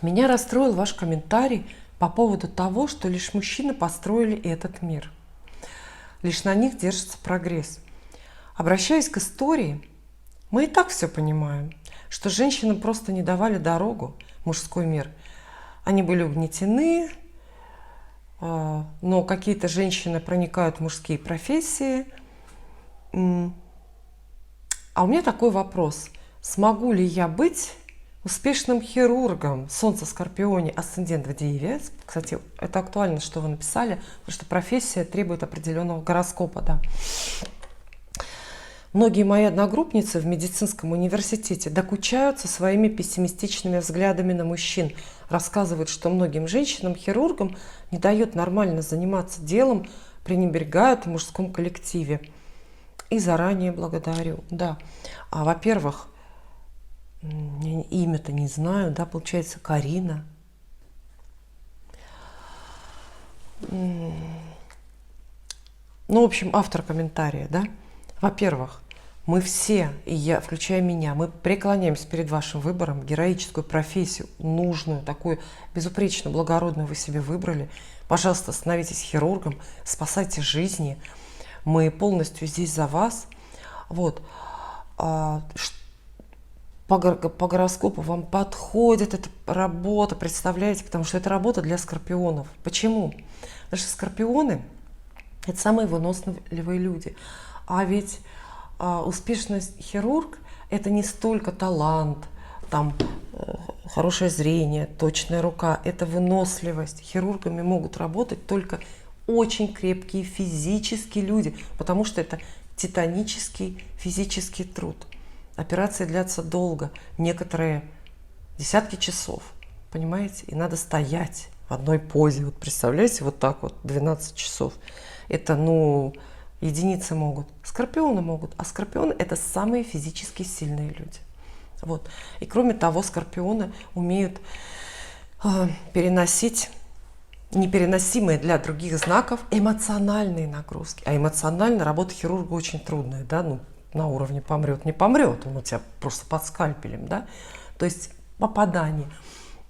Меня расстроил ваш комментарий по поводу того, что лишь мужчины построили этот мир. Лишь на них держится прогресс. Обращаясь к истории, мы и так все понимаем, что женщинам просто не давали дорогу в мужской мир. Они были угнетены, но какие-то женщины проникают в мужские профессии. А у меня такой вопрос. Смогу ли я быть успешным хирургом? Солнце в Скорпионе, асцендент в Деве. Кстати, это актуально, что вы написали, потому что профессия требует определенного гороскопа. Да. Многие мои одногруппницы в медицинском университете докучаются своими пессимистичными взглядами на мужчин. Рассказывают, что многим женщинам-хирургам не дает нормально заниматься делом, пренебрегают в мужском коллективе. И заранее благодарю. Да. Во-первых, имя-то не знаю, да, получается Карина. Ну, в общем, автор комментария, да. Во-первых, мы все, и я, включая меня, мы преклоняемся перед вашим выбором, героическую профессию, нужную, такую безупречно благородную вы себе выбрали. Пожалуйста, становитесь хирургом, спасайте жизни. Мы полностью здесь за вас. Вот. По гороскопу вам подходит эта работа, представляете, потому что это работа для скорпионов. Почему? Потому что скорпионы – это самые выносливые люди. А ведь успешный хирург – это не столько талант, там, хорошее зрение, точная рука, это выносливость. Хирургами могут работать только очень крепкие физические люди, потому что это титанический физический труд. Операции длятся долго, некоторые десятки часов, понимаете? И надо стоять в одной позе. Вот представляете, вот так вот 12 часов. Это, единицы могут. Скорпионы могут. А скорпионы – это самые физически сильные люди. Вот. И кроме того, скорпионы умеют переносить непереносимые для других знаков эмоциональные нагрузки. А эмоционально работа хирурга очень трудная, да, на уровне помрет, не помрет, он у тебя просто под скальпелем, да, то есть попадание.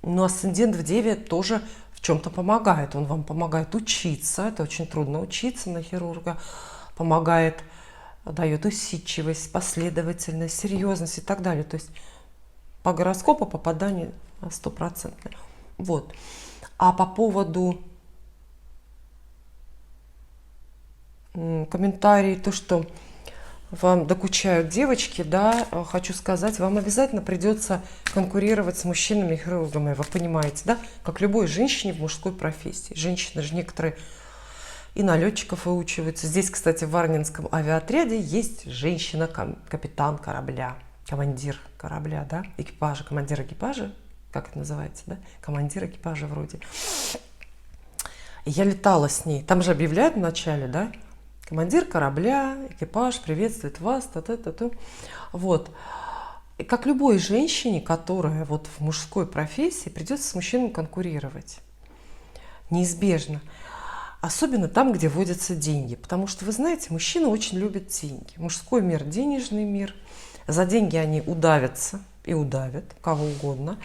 Но асцендент в Деве тоже в чем-то помогает, он вам помогает учиться, это очень трудно учиться на хирурга, помогает, дает усидчивость, последовательность, серьезность и так далее, то есть по гороскопу попадание 100%. Вот. А по поводу комментариев, то, что вам докучают девочки, да, хочу сказать, вам обязательно придется конкурировать с мужчинами-хирургами, вы понимаете, да, как любой женщине в мужской профессии. Женщины же некоторые и на летчиков выучиваются. Здесь, кстати, в Варнинском авиаотряде есть женщина-капитан корабля, командир корабля, да, экипажа, командир экипажа, как это называется, да, командир экипажа вроде. И я летала с ней, там же объявляют вначале, да, командир корабля, экипаж приветствует вас, та-та-та-та. Вот. И как любой женщине, которая вот в мужской профессии, придется с мужчиной конкурировать. Неизбежно. Особенно там, где водятся деньги. Потому что, вы знаете, мужчины очень любят деньги. Мужской мир – денежный мир. За деньги они удавятся и удавят кого угодно.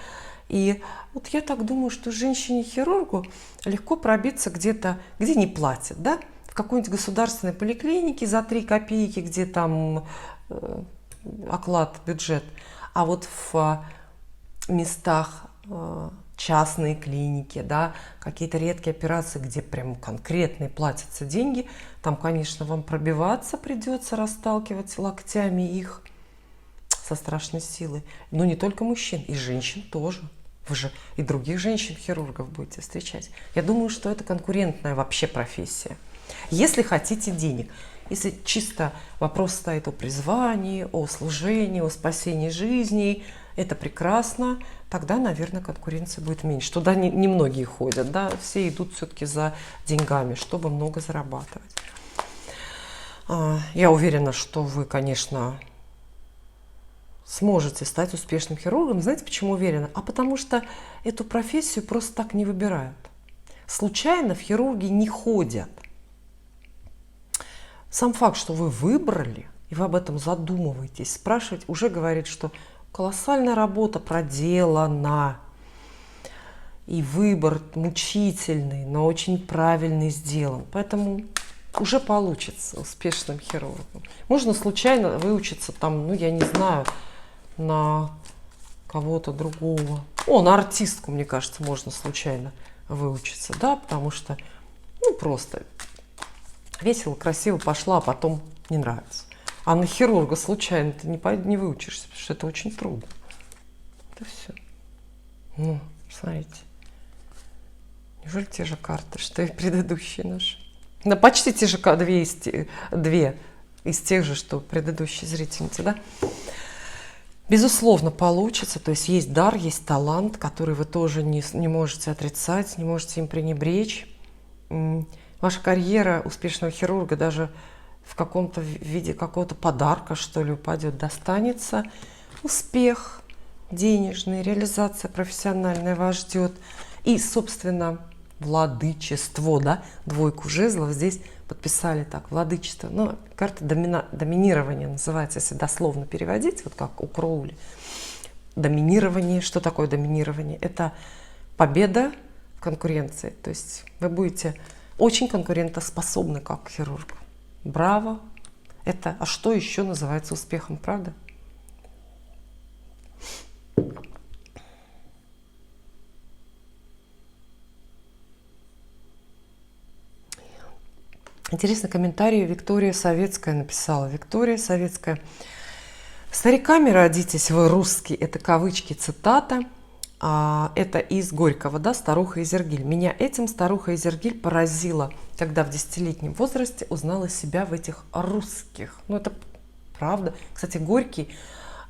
И вот я так думаю, что женщине-хирургу легко пробиться где-то, где не платят, да? В какой-нибудь государственной поликлинике за 3 копейки, где там оклад, бюджет. А вот в местах частные клиники, да, какие-то редкие операции, где прям конкретные платятся деньги, там, конечно, вам пробиваться придется, расталкивать локтями их со страшной силой. Но не только мужчин, и женщин тоже. Вы же и других женщин-хирургов будете встречать. Я думаю, что это конкурентная вообще профессия. Если хотите денег, если чисто вопрос стоит о призвании, о служении, о спасении жизней, это прекрасно, тогда, наверное, конкуренция будет меньше. Туда не многие ходят, да, все идут все-таки за деньгами, чтобы много зарабатывать. Я уверена, что вы, конечно, сможете стать успешным хирургом. Знаете, почему уверена? А потому что эту профессию просто так не выбирают. Случайно в хирурги не ходят. Сам факт, что вы выбрали, и вы об этом задумываетесь, спрашиваете, уже говорит, что колоссальная работа проделана. И выбор мучительный, но очень правильный сделан. Поэтому уже получится успешным хирургом. Можно случайно выучиться там, ну я не знаю, на кого-то другого. На артистку, мне кажется, можно случайно выучиться, да, потому что, ну, просто весело, красиво пошла, а потом не нравится. А на хирурга случайно ты не выучишься, потому что это очень трудно. Это все. Ну, смотрите. Неужели те же карты, что и предыдущие наши? Да, почти те же две из тех же, что предыдущие зрительницы, да? Безусловно, получится. То есть есть дар, есть талант, который вы тоже не можете отрицать, не можете им пренебречь. Ваша карьера успешного хирурга даже в каком-то виде какого-то подарка, что ли, упадет, достанется. Успех денежный, реализация профессиональная вас ждет. И, собственно, владычество, да, 2 жезлов здесь подписали так, владычество. Но карта доминирования называется, если дословно переводить, вот как у Кроули. Доминирование, что такое доминирование? Это победа в конкуренции. То есть вы будете очень конкурентоспособны как хирург. Браво! Это, а что еще называется успехом, правда? Интересный комментарий Виктория Советская написала. Виктория Советская. Стариками родитесь вы русские, это кавычки, цитата. Это из Горького, да, «Старуха Изергиль». Меня этим старуха Изергиль поразила, когда в 10-летнем возрасте узнала себя в этих русских. Ну, это правда. Кстати, Горький,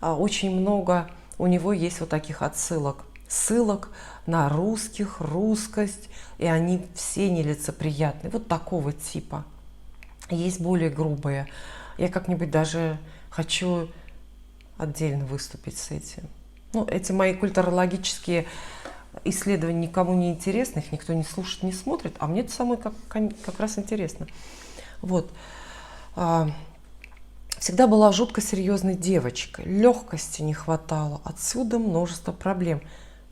очень много у него есть вот таких отсылок. Ссылок на русских, русскость, и они все нелицеприятные. Вот такого типа. Есть более грубые. Я как-нибудь даже хочу отдельно выступить с этим. Ну, эти мои культурологические исследования никому не интересны, их никто не слушает, не смотрит, а мне это самое как раз интересно. Вот. Всегда была жутко серьезной девочкой, легкости не хватало, отсюда множество проблем.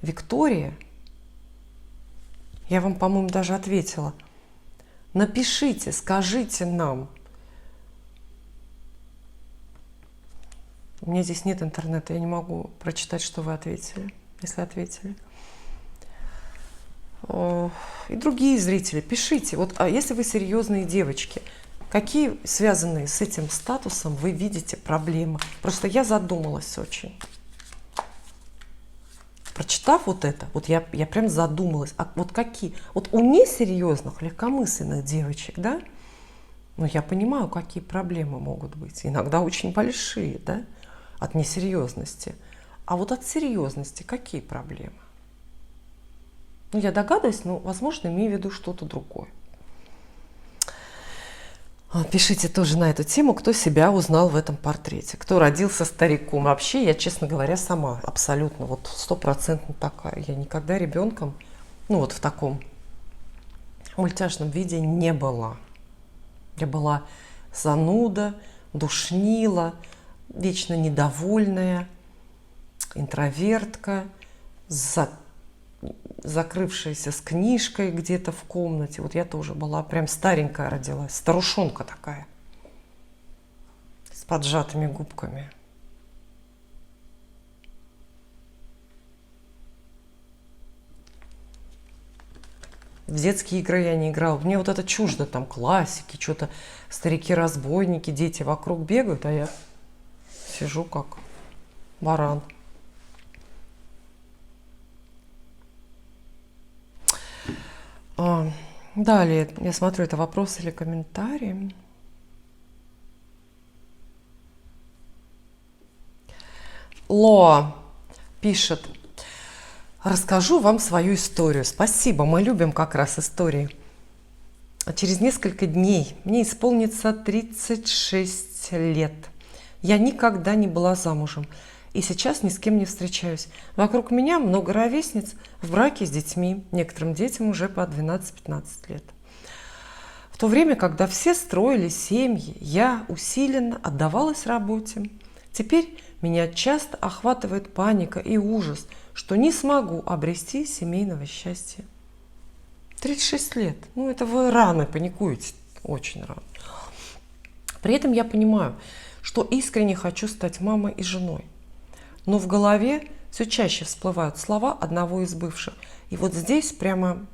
Виктория, я вам, по-моему, даже ответила, напишите, скажите нам. У меня здесь нет интернета, я не могу прочитать, что вы ответили, если ответили. И другие зрители, пишите. Вот, а если вы серьезные девочки, Какие связанные с этим статусом вы видите проблемы? Просто я задумалась очень. Прочитав вот это, вот я прям задумалась, а вот какие? Вот у несерьезных, легкомысленных девочек, да, ну я понимаю, какие проблемы могут быть. Иногда очень большие, да, от несерьезности. А вот от серьезности какие проблемы? Ну, я догадываюсь, но, возможно, имею в виду что-то другое. Пишите тоже на эту тему, кто себя узнал в этом портрете, кто родился стариком. Вообще, я, честно говоря, сама абсолютно вот 100% такая. Я никогда ребенком, ну вот в таком мультяшном виде не была. Я была зануда, душнила, вечно недовольная, интровертка, закрывшаяся с книжкой где-то в комнате. Вот я тоже была прям старенькая родилась, старушонка такая, с поджатыми губками. В детские игры я не играла. Мне вот это чуждо, там классики, что-то старики-разбойники, дети вокруг бегают, а я сижу как баран. Далее, я смотрю, это вопросы или комментарии. Лоа пишет: расскажу вам свою историю. Спасибо, мы любим как раз истории. Через несколько дней мне исполнится 36 лет. Я никогда не была замужем и сейчас ни с кем не встречаюсь. Вокруг меня много ровесниц в браке с детьми, некоторым детям уже по 12-15 лет. В то время, когда все строили семьи, я усиленно отдавалась работе. Теперь меня часто охватывает паника и ужас, что не смогу обрести семейного счастья. 36 лет. Ну, это вы рано паникуете, очень рано. При этом я понимаю, что искренне хочу стать мамой и женой. Но в голове все чаще всплывают слова одного из бывших. И вот здесь прямо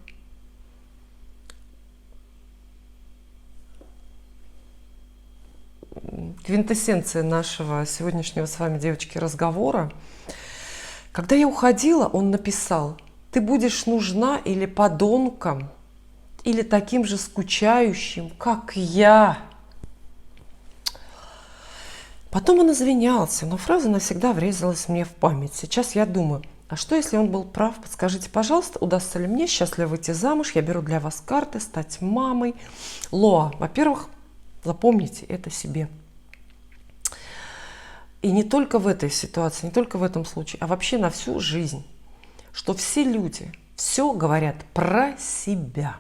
квинтэссенция нашего сегодняшнего с вами, девочки, разговора. Когда я уходила, он написал: ты будешь нужна или подонком, или таким же скучающим, как я. Потом он извинялся, но фраза навсегда врезалась мне в память. Сейчас я думаю, а что, если он был прав? Подскажите, пожалуйста, удастся ли мне счастливо выйти замуж? Я беру для вас карты, стать мамой. Лоа, во-первых, запомните это себе. И не только в этой ситуации, не только в этом случае, а вообще на всю жизнь, что все люди все говорят про себя.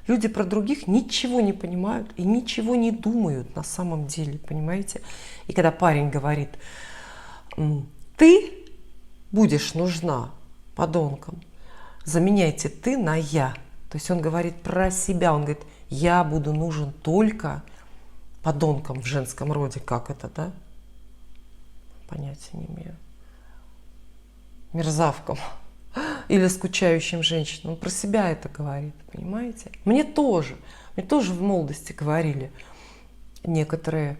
Люди про других ничего не понимают и ничего не думают на самом деле, понимаете? И когда парень говорит: ты будешь нужна подонком, заменяйте ты на я. То есть он говорит про себя, он говорит: я буду нужен только подонком в женском роде. Как это, да? Понятия не имею. Мерзавкам или скучающим женщинам. Он про себя это говорит, понимаете? Мне тоже в молодости говорили некоторые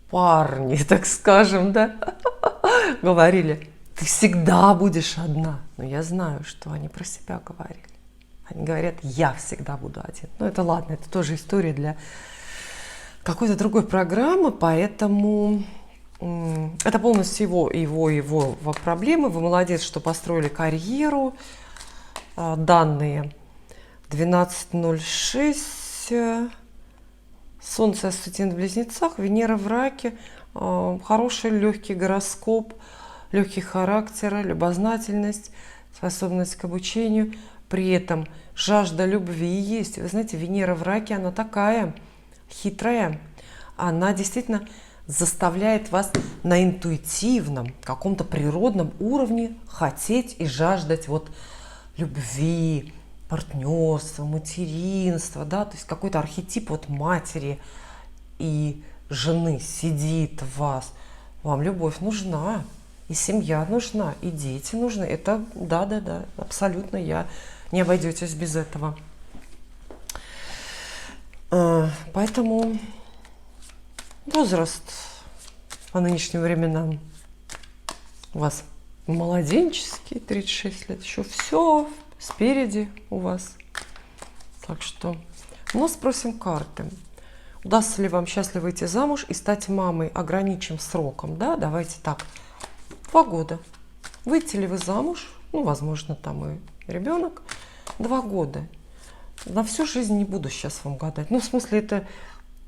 парни, так скажем, да, говорили: ты всегда будешь одна. Но я знаю, что они про себя говорили. Они говорят: я всегда буду один. Ну это ладно, это тоже история для какой-то другой программы, поэтому это полностью его проблемы. Вы молодец, что построили карьеру. Данные 12.06. Солнце асцендент в Близнецах, Венера в Раке. Хороший легкий гороскоп, легкий характер, любознательность, способность к обучению. При этом жажда любви есть. Вы знаете, Венера в Раке, она такая хитрая. Она действительно заставляет вас на интуитивном, каком-то природном уровне хотеть и жаждать вот любви, партнерства, материнства, да, то есть какой-то архетип вот матери и жены сидит в вас. Вам любовь нужна, и семья нужна, и дети нужны. Это да, абсолютно, не обойдетесь без этого. Поэтому возраст по нынешним временам у вас младенческий, 36 лет, еще все спереди у вас. Так что, но спросим карты. Удастся ли вам счастливо выйти замуж и стать мамой? Ограничим сроком, да? Давайте так. 2 года. Выйти ли вы замуж? Ну, возможно, там и ребенок. 2 года. На всю жизнь не буду сейчас вам гадать. Ну, в смысле, это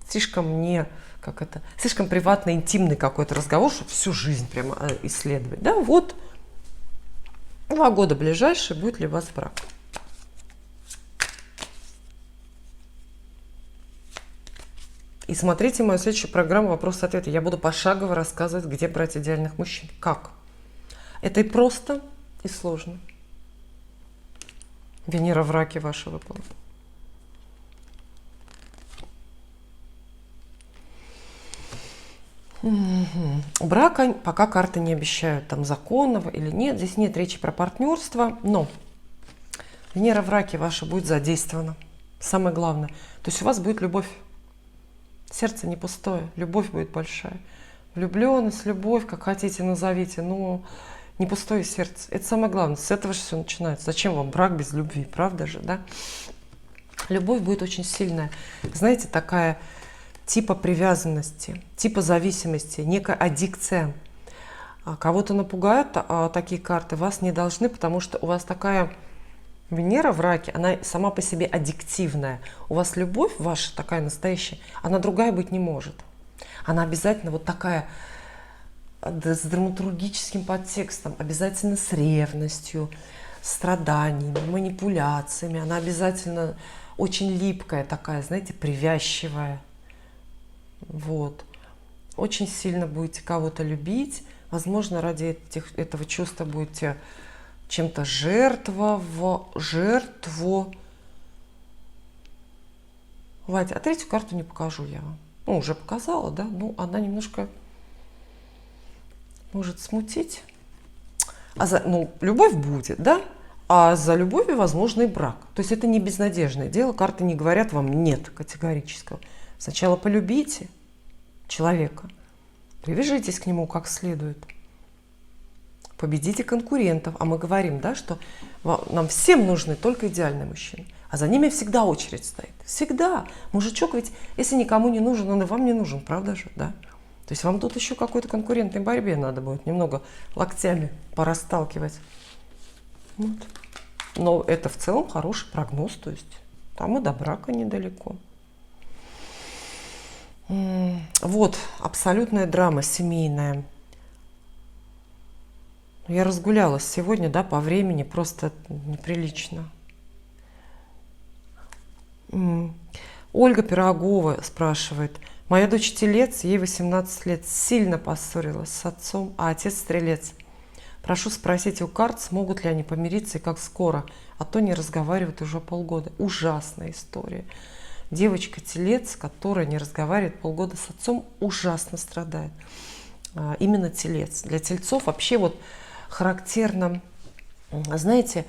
слишком слишком приватный, интимный какой-то разговор, чтобы всю жизнь прямо исследовать. Да, вот 2 года ближайшие, будет ли у вас брак. И смотрите мою следующую программу «Вопрос-ответы». Я буду пошагово рассказывать, где брать идеальных мужчин. Как? Это и просто, и сложно. Венера в раке ваша выпала. Угу. Брака пока карты не обещают, там законного или нет. Здесь нет речи про партнерство, но Венера в раке ваша будет задействована. Самое главное. То есть у вас будет любовь. Сердце не пустое, любовь будет большая. Влюбленность, любовь, как хотите назовите, но не пустое сердце. Это самое главное. С этого же все начинается. Зачем вам брак без любви, правда же, да? Любовь будет очень сильная. Знаете, такая типа привязанности, типа зависимости, некая аддикция. Кого-то напугают такие карты, вас не должны, потому что у вас такая Венера в раке, она сама по себе аддиктивная. У вас любовь ваша такая настоящая, она другая быть не может. Она обязательно вот такая с драматургическим подтекстом, обязательно с ревностью, страданиями, манипуляциями. Она обязательно очень липкая такая, знаете, привязчивая. Вот. Очень сильно будете кого-то любить. Возможно, ради этого чувства будете чем-то жертву. Вадь, а третью карту не покажу я вам. Ну, уже показала, да? Ну, она немножко может смутить. Любовь будет, да? А за любовью возможно и брак. То есть это не безнадежное дело. Карты не говорят вам нет категорического. Сначала полюбите человека, привяжитесь к нему как следует. Победите конкурентов. А мы говорим, да, что нам всем нужны только идеальные мужчины. А за ними всегда очередь стоит. Всегда. Мужичок ведь, если никому не нужен, он и вам не нужен, правда же, да? То есть вам тут еще какой-то конкурентной борьбе надо будет немного локтями порасталкивать. Вот. Но это в целом хороший прогноз, то есть там и до брака недалеко. Вот, абсолютная драма семейная. Я разгулялась сегодня, да, по времени, просто неприлично. Ольга Пирогова спрашивает. Моя дочь телец, ей 18 лет, сильно поссорилась с отцом, а отец стрелец. Прошу спросить у карт, смогут ли они помириться и как скоро, а то не разговаривают уже полгода. Ужасная история. Девочка телец, которая не разговаривает полгода с отцом, ужасно страдает. Именно телец. Для тельцов вообще вот характерно, знаете,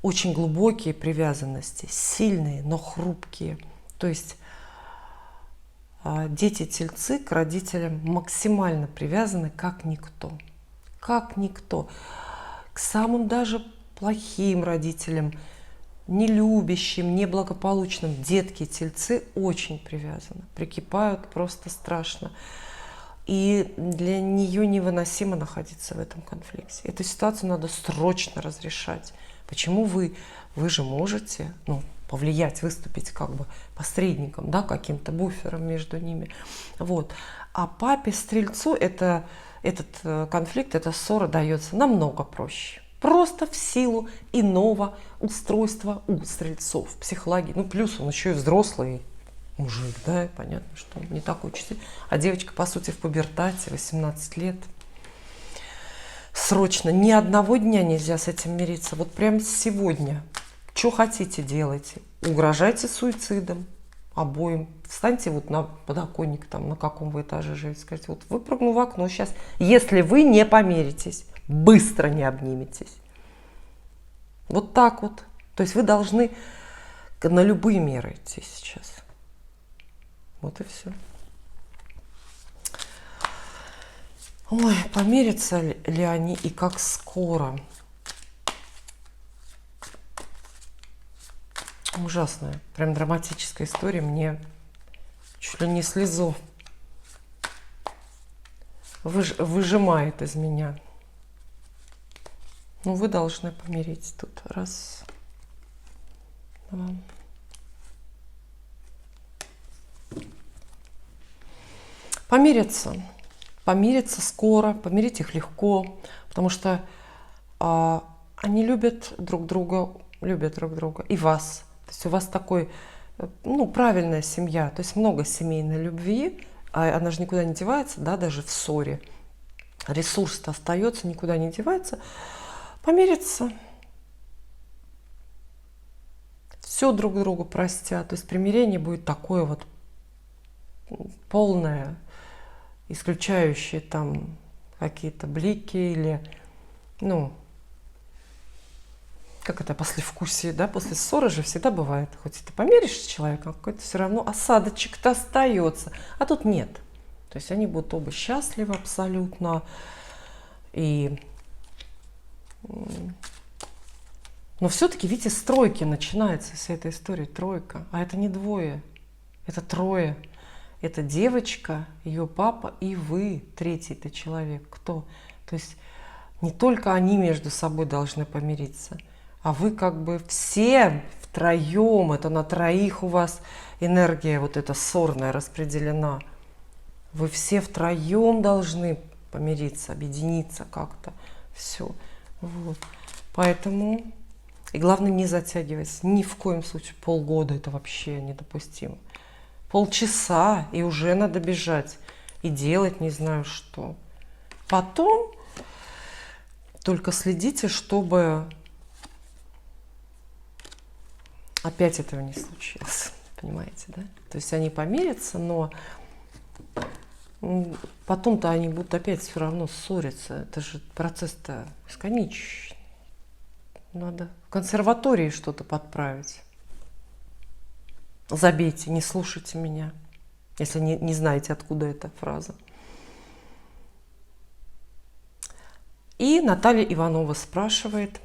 очень глубокие привязанности, сильные, но хрупкие. То есть дети-тельцы к родителям максимально привязаны, как никто. Как никто. К самым даже плохим родителям, нелюбящим, неблагополучным. Детки-тельцы очень привязаны, прикипают просто страшно. И для нее невыносимо находиться в этом конфликте. Эту ситуацию надо срочно разрешать. Почему вы же можете повлиять, выступить как бы посредником, да, каким-то буфером между ними. Вот. А папе Стрельцу этот конфликт, эта ссора дается намного проще. Просто в силу иного устройства у Стрельцов, психологии. Плюс он еще и взрослый мужик, да, понятно, что он не такой чувствительный. А девочка, по сути, в пубертате, 18 лет. Срочно, ни одного дня нельзя с этим мириться. Вот прямо сегодня. Что хотите, делайте. Угрожайте суицидом обоим. Встаньте вот на подоконник, там, на каком вы этаже живете. Скажите, вот выпрыгну в окно сейчас. Если вы не помиритесь, быстро не обниметесь. Вот так вот. То есть вы должны на любые меры идти сейчас. Вот и все. Ой, помирятся ли они и как скоро? Ужасная, прям драматическая история. Мне чуть ли не слезу выжимает из меня. Ну, вы должны помирить тут. Раз, два. Помирятся. Помирятся скоро, помирить их легко, потому что они любят друг друга и вас. То есть у вас такой, ну, правильная семья, то есть много семейной любви, а она же никуда не девается, да, даже в ссоре. Ресурс-то остается, никуда не девается. Помирятся. Все друг другу простят. То есть примирение будет такое вот полное, исключающие там какие-то блики или, ну, как это, послевкусие, да, после ссоры же всегда бывает, хоть ты помиришь с человеком, какой-то все равно осадочек-то остается, а тут нет. То есть они будут оба счастливы абсолютно, и, но все-таки, видите, с тройки начинается вся эта история, тройка, а это не двое, это трое. Это девочка, ее папа и вы, третий-то человек. Кто? То есть не только они между собой должны помириться, а вы как бы все втроем, это на троих у вас энергия вот эта ссорная распределена. Вы все втроем должны помириться, объединиться как-то. Все. Вот. Поэтому, и главное не затягивать, ни в коем случае полгода, это вообще недопустимо. Полчаса, и уже надо бежать и делать не знаю что. Потом только следите, чтобы опять этого не случилось. Понимаете, да? То есть они помирятся, но потом-то они будут опять все равно ссориться. Это же процесс-то бесконечный. Надо в консерватории что-то подправить. Забейте, не слушайте меня, если не знаете, откуда эта фраза. И Наталья Иванова спрашивает.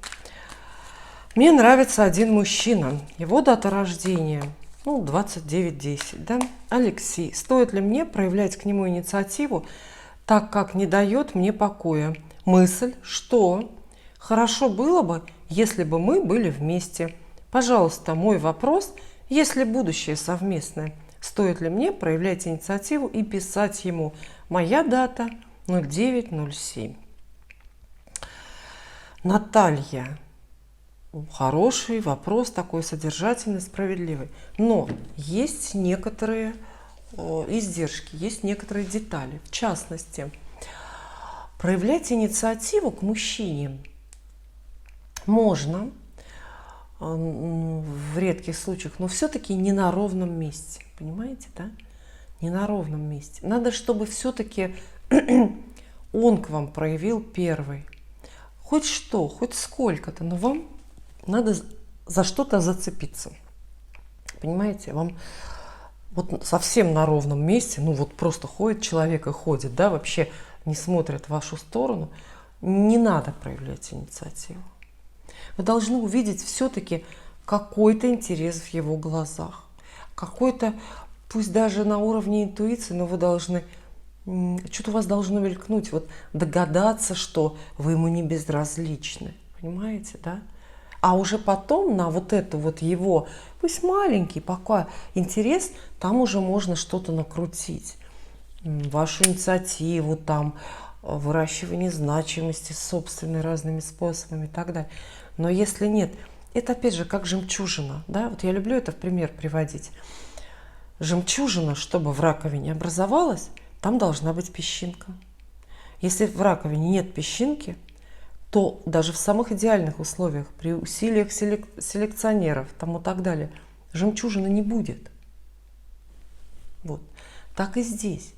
Мне нравится один мужчина. Его дата рождения, 29-10, да? Алексей. Стоит ли мне проявлять к нему инициативу, так как не дает мне покоя? Мысль, что хорошо было бы, если бы мы были вместе. Пожалуйста, мой вопрос – если будущее совместное, стоит ли мне проявлять инициативу и писать ему? Моя дата 0907. Наталья. Хороший вопрос, такой содержательный, справедливый. Но есть некоторые издержки, есть некоторые детали. В частности, проявлять инициативу к мужчине можно в редких случаях, но все-таки не на ровном месте. Понимаете, да? Не на ровном месте. Надо, чтобы все-таки он к вам проявил первый. Хоть что, хоть сколько-то, но вам надо за что-то зацепиться. Понимаете? Вам вот совсем на ровном месте, вот просто ходит человек и ходит, да, вообще не смотрит в вашу сторону, не надо проявлять инициативу. Вы должны увидеть все-таки какой-то интерес в его глазах. Какой-то, пусть даже на уровне интуиции, но вы должны, что-то у вас должно мелькнуть, вот догадаться, что вы ему не безразличны. Понимаете, да? А уже потом на вот это вот его, пусть маленький пока интерес, там уже можно что-то накрутить. Вашу инициативу, там, выращивание значимости собственными разными способами и так далее. Но если нет, это опять же как жемчужина. Да? Вот я люблю это в пример приводить. Жемчужина, чтобы в раковине образовалась, там должна быть песчинка. Если в раковине нет песчинки, то даже в самых идеальных условиях, при усилиях селекционеров там и так далее, жемчужины не будет. Вот. Так и здесь.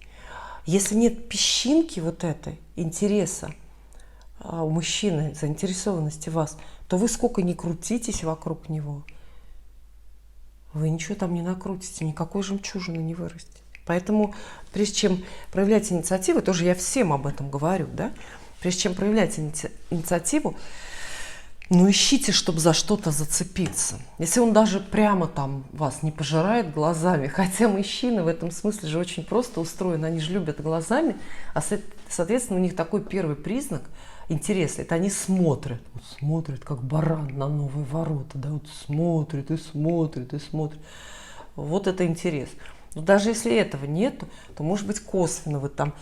Если нет песчинки вот этой, интереса у мужчины, заинтересованности в вас, то вы сколько ни крутитесь вокруг него, вы ничего там не накрутите, никакой жемчужины не вырастет. Поэтому, прежде чем проявлять инициативу, тоже я всем об этом говорю, да, прежде чем проявлять инициативу, ну ищите, чтобы за что-то зацепиться. Если он даже прямо там вас не пожирает глазами, хотя мужчины в этом смысле же очень просто устроены, они же любят глазами, а соответственно у них такой первый признак интереса, это они смотрят, вот смотрят как баран на новые ворота, да, вот смотрят и смотрят и смотрят. Вот это интерес. Но даже если этого нету, то, может быть, косвенно вы там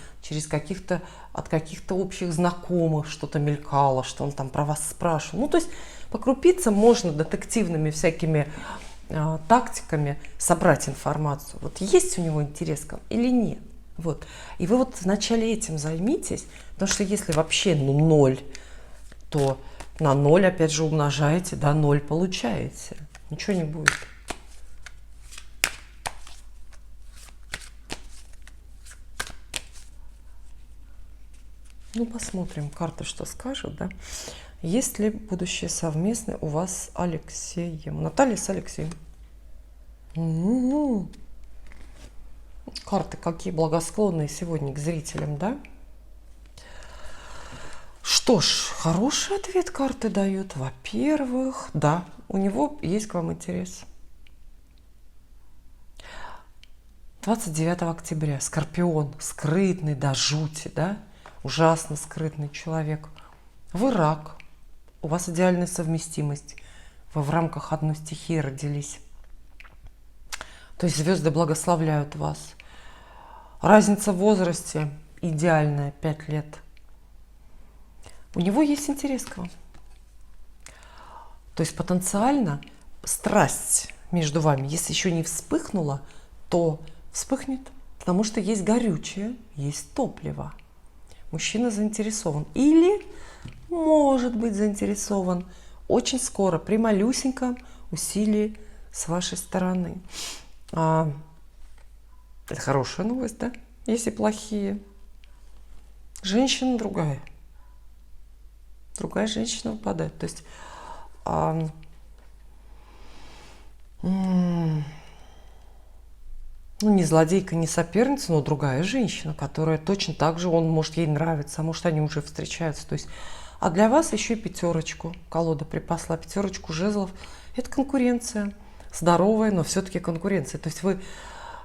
от каких-то общих знакомых что-то мелькало, что он там про вас спрашивал. Ну, то есть по крупицам можно детективными всякими тактиками собрать информацию. Вот есть у него интерес к вам или нет. Вот. И вы вот вначале этим займитесь, потому что если вообще ноль, то на 0 опять же умножаете, да, 0 получаете. Ничего не будет. Ну, посмотрим, карты что скажут, да. Есть ли будущее совместное у вас с Алексеем? Наталья с Алексеем. Карты какие благосклонные сегодня к зрителям, да? Что ж, хороший ответ карты дают. Во-первых, да, у него есть к вам интерес. 29 октября. Скорпион. Скрытный до жути, да? Ужасно скрытный человек. Вы рак. У вас идеальная совместимость. Вы в рамках одной стихии родились. То есть звезды благословляют вас. Разница в возрасте идеальная, 5 лет. У него есть интерес к вам. То есть потенциально страсть между вами, если еще не вспыхнула, то вспыхнет, потому что есть горючее, есть топливо. Мужчина заинтересован или может быть заинтересован очень скоро при малюсеньком усилии с вашей стороны. Это хорошая новость, да? Если плохие. Женщина другая. Другая женщина выпадает. То есть ну, не злодейка, не соперница, но другая женщина, которая точно так же, он может ей нравиться, а может они уже встречаются. То есть, а для вас еще и 5. Колода припасла 5 жезлов. Это конкуренция. Здоровая, но все-таки конкуренция. То есть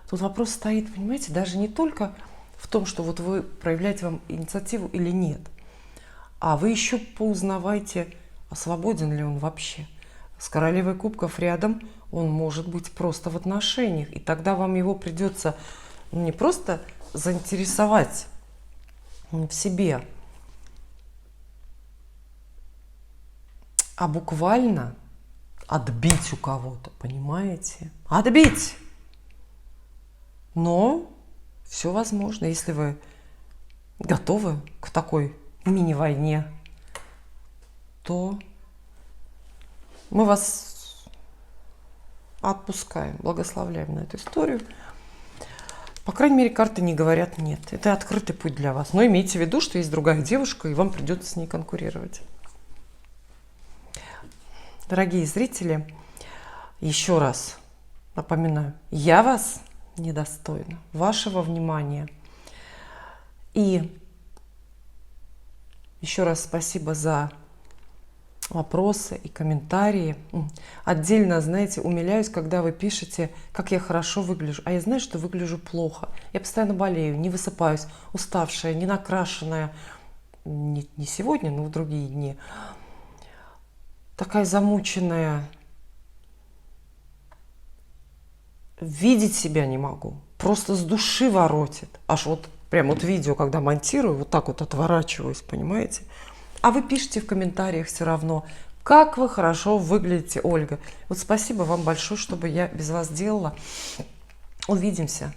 тут вопрос стоит, понимаете, даже не только в том, что вот вы проявляете вам инициативу или нет, а вы еще поузнавайте, а свободен ли он вообще. С королевой кубков рядом он может быть просто в отношениях. И тогда вам его придется не просто заинтересовать в себе, а буквально отбить у кого-то, понимаете? Отбить! Но все возможно, если вы готовы к такой мини-войне, то мы вас отпускаем, благословляем на эту историю. По крайней мере, карты не говорят нет. Это открытый путь для вас. Но имейте в виду, что есть другая девушка, и вам придется с ней конкурировать. Дорогие зрители, еще раз напоминаю, я вас недостойна вашего внимания. И еще раз спасибо за вопросы и комментарии. Отдельно, знаете, умиляюсь, когда вы пишете, как я хорошо выгляжу. А я знаю, что выгляжу плохо. Я постоянно болею, не высыпаюсь, уставшая, не накрашенная. Не сегодня, но в другие дни. Такая замученная. Видеть себя не могу. Просто с души воротит. Аж вот прям вот видео, когда монтирую, вот так вот отворачиваюсь, понимаете? А вы пишите в комментариях все равно, как вы хорошо выглядите, Ольга. Вот спасибо вам большое, чтобы я без вас делала. Увидимся.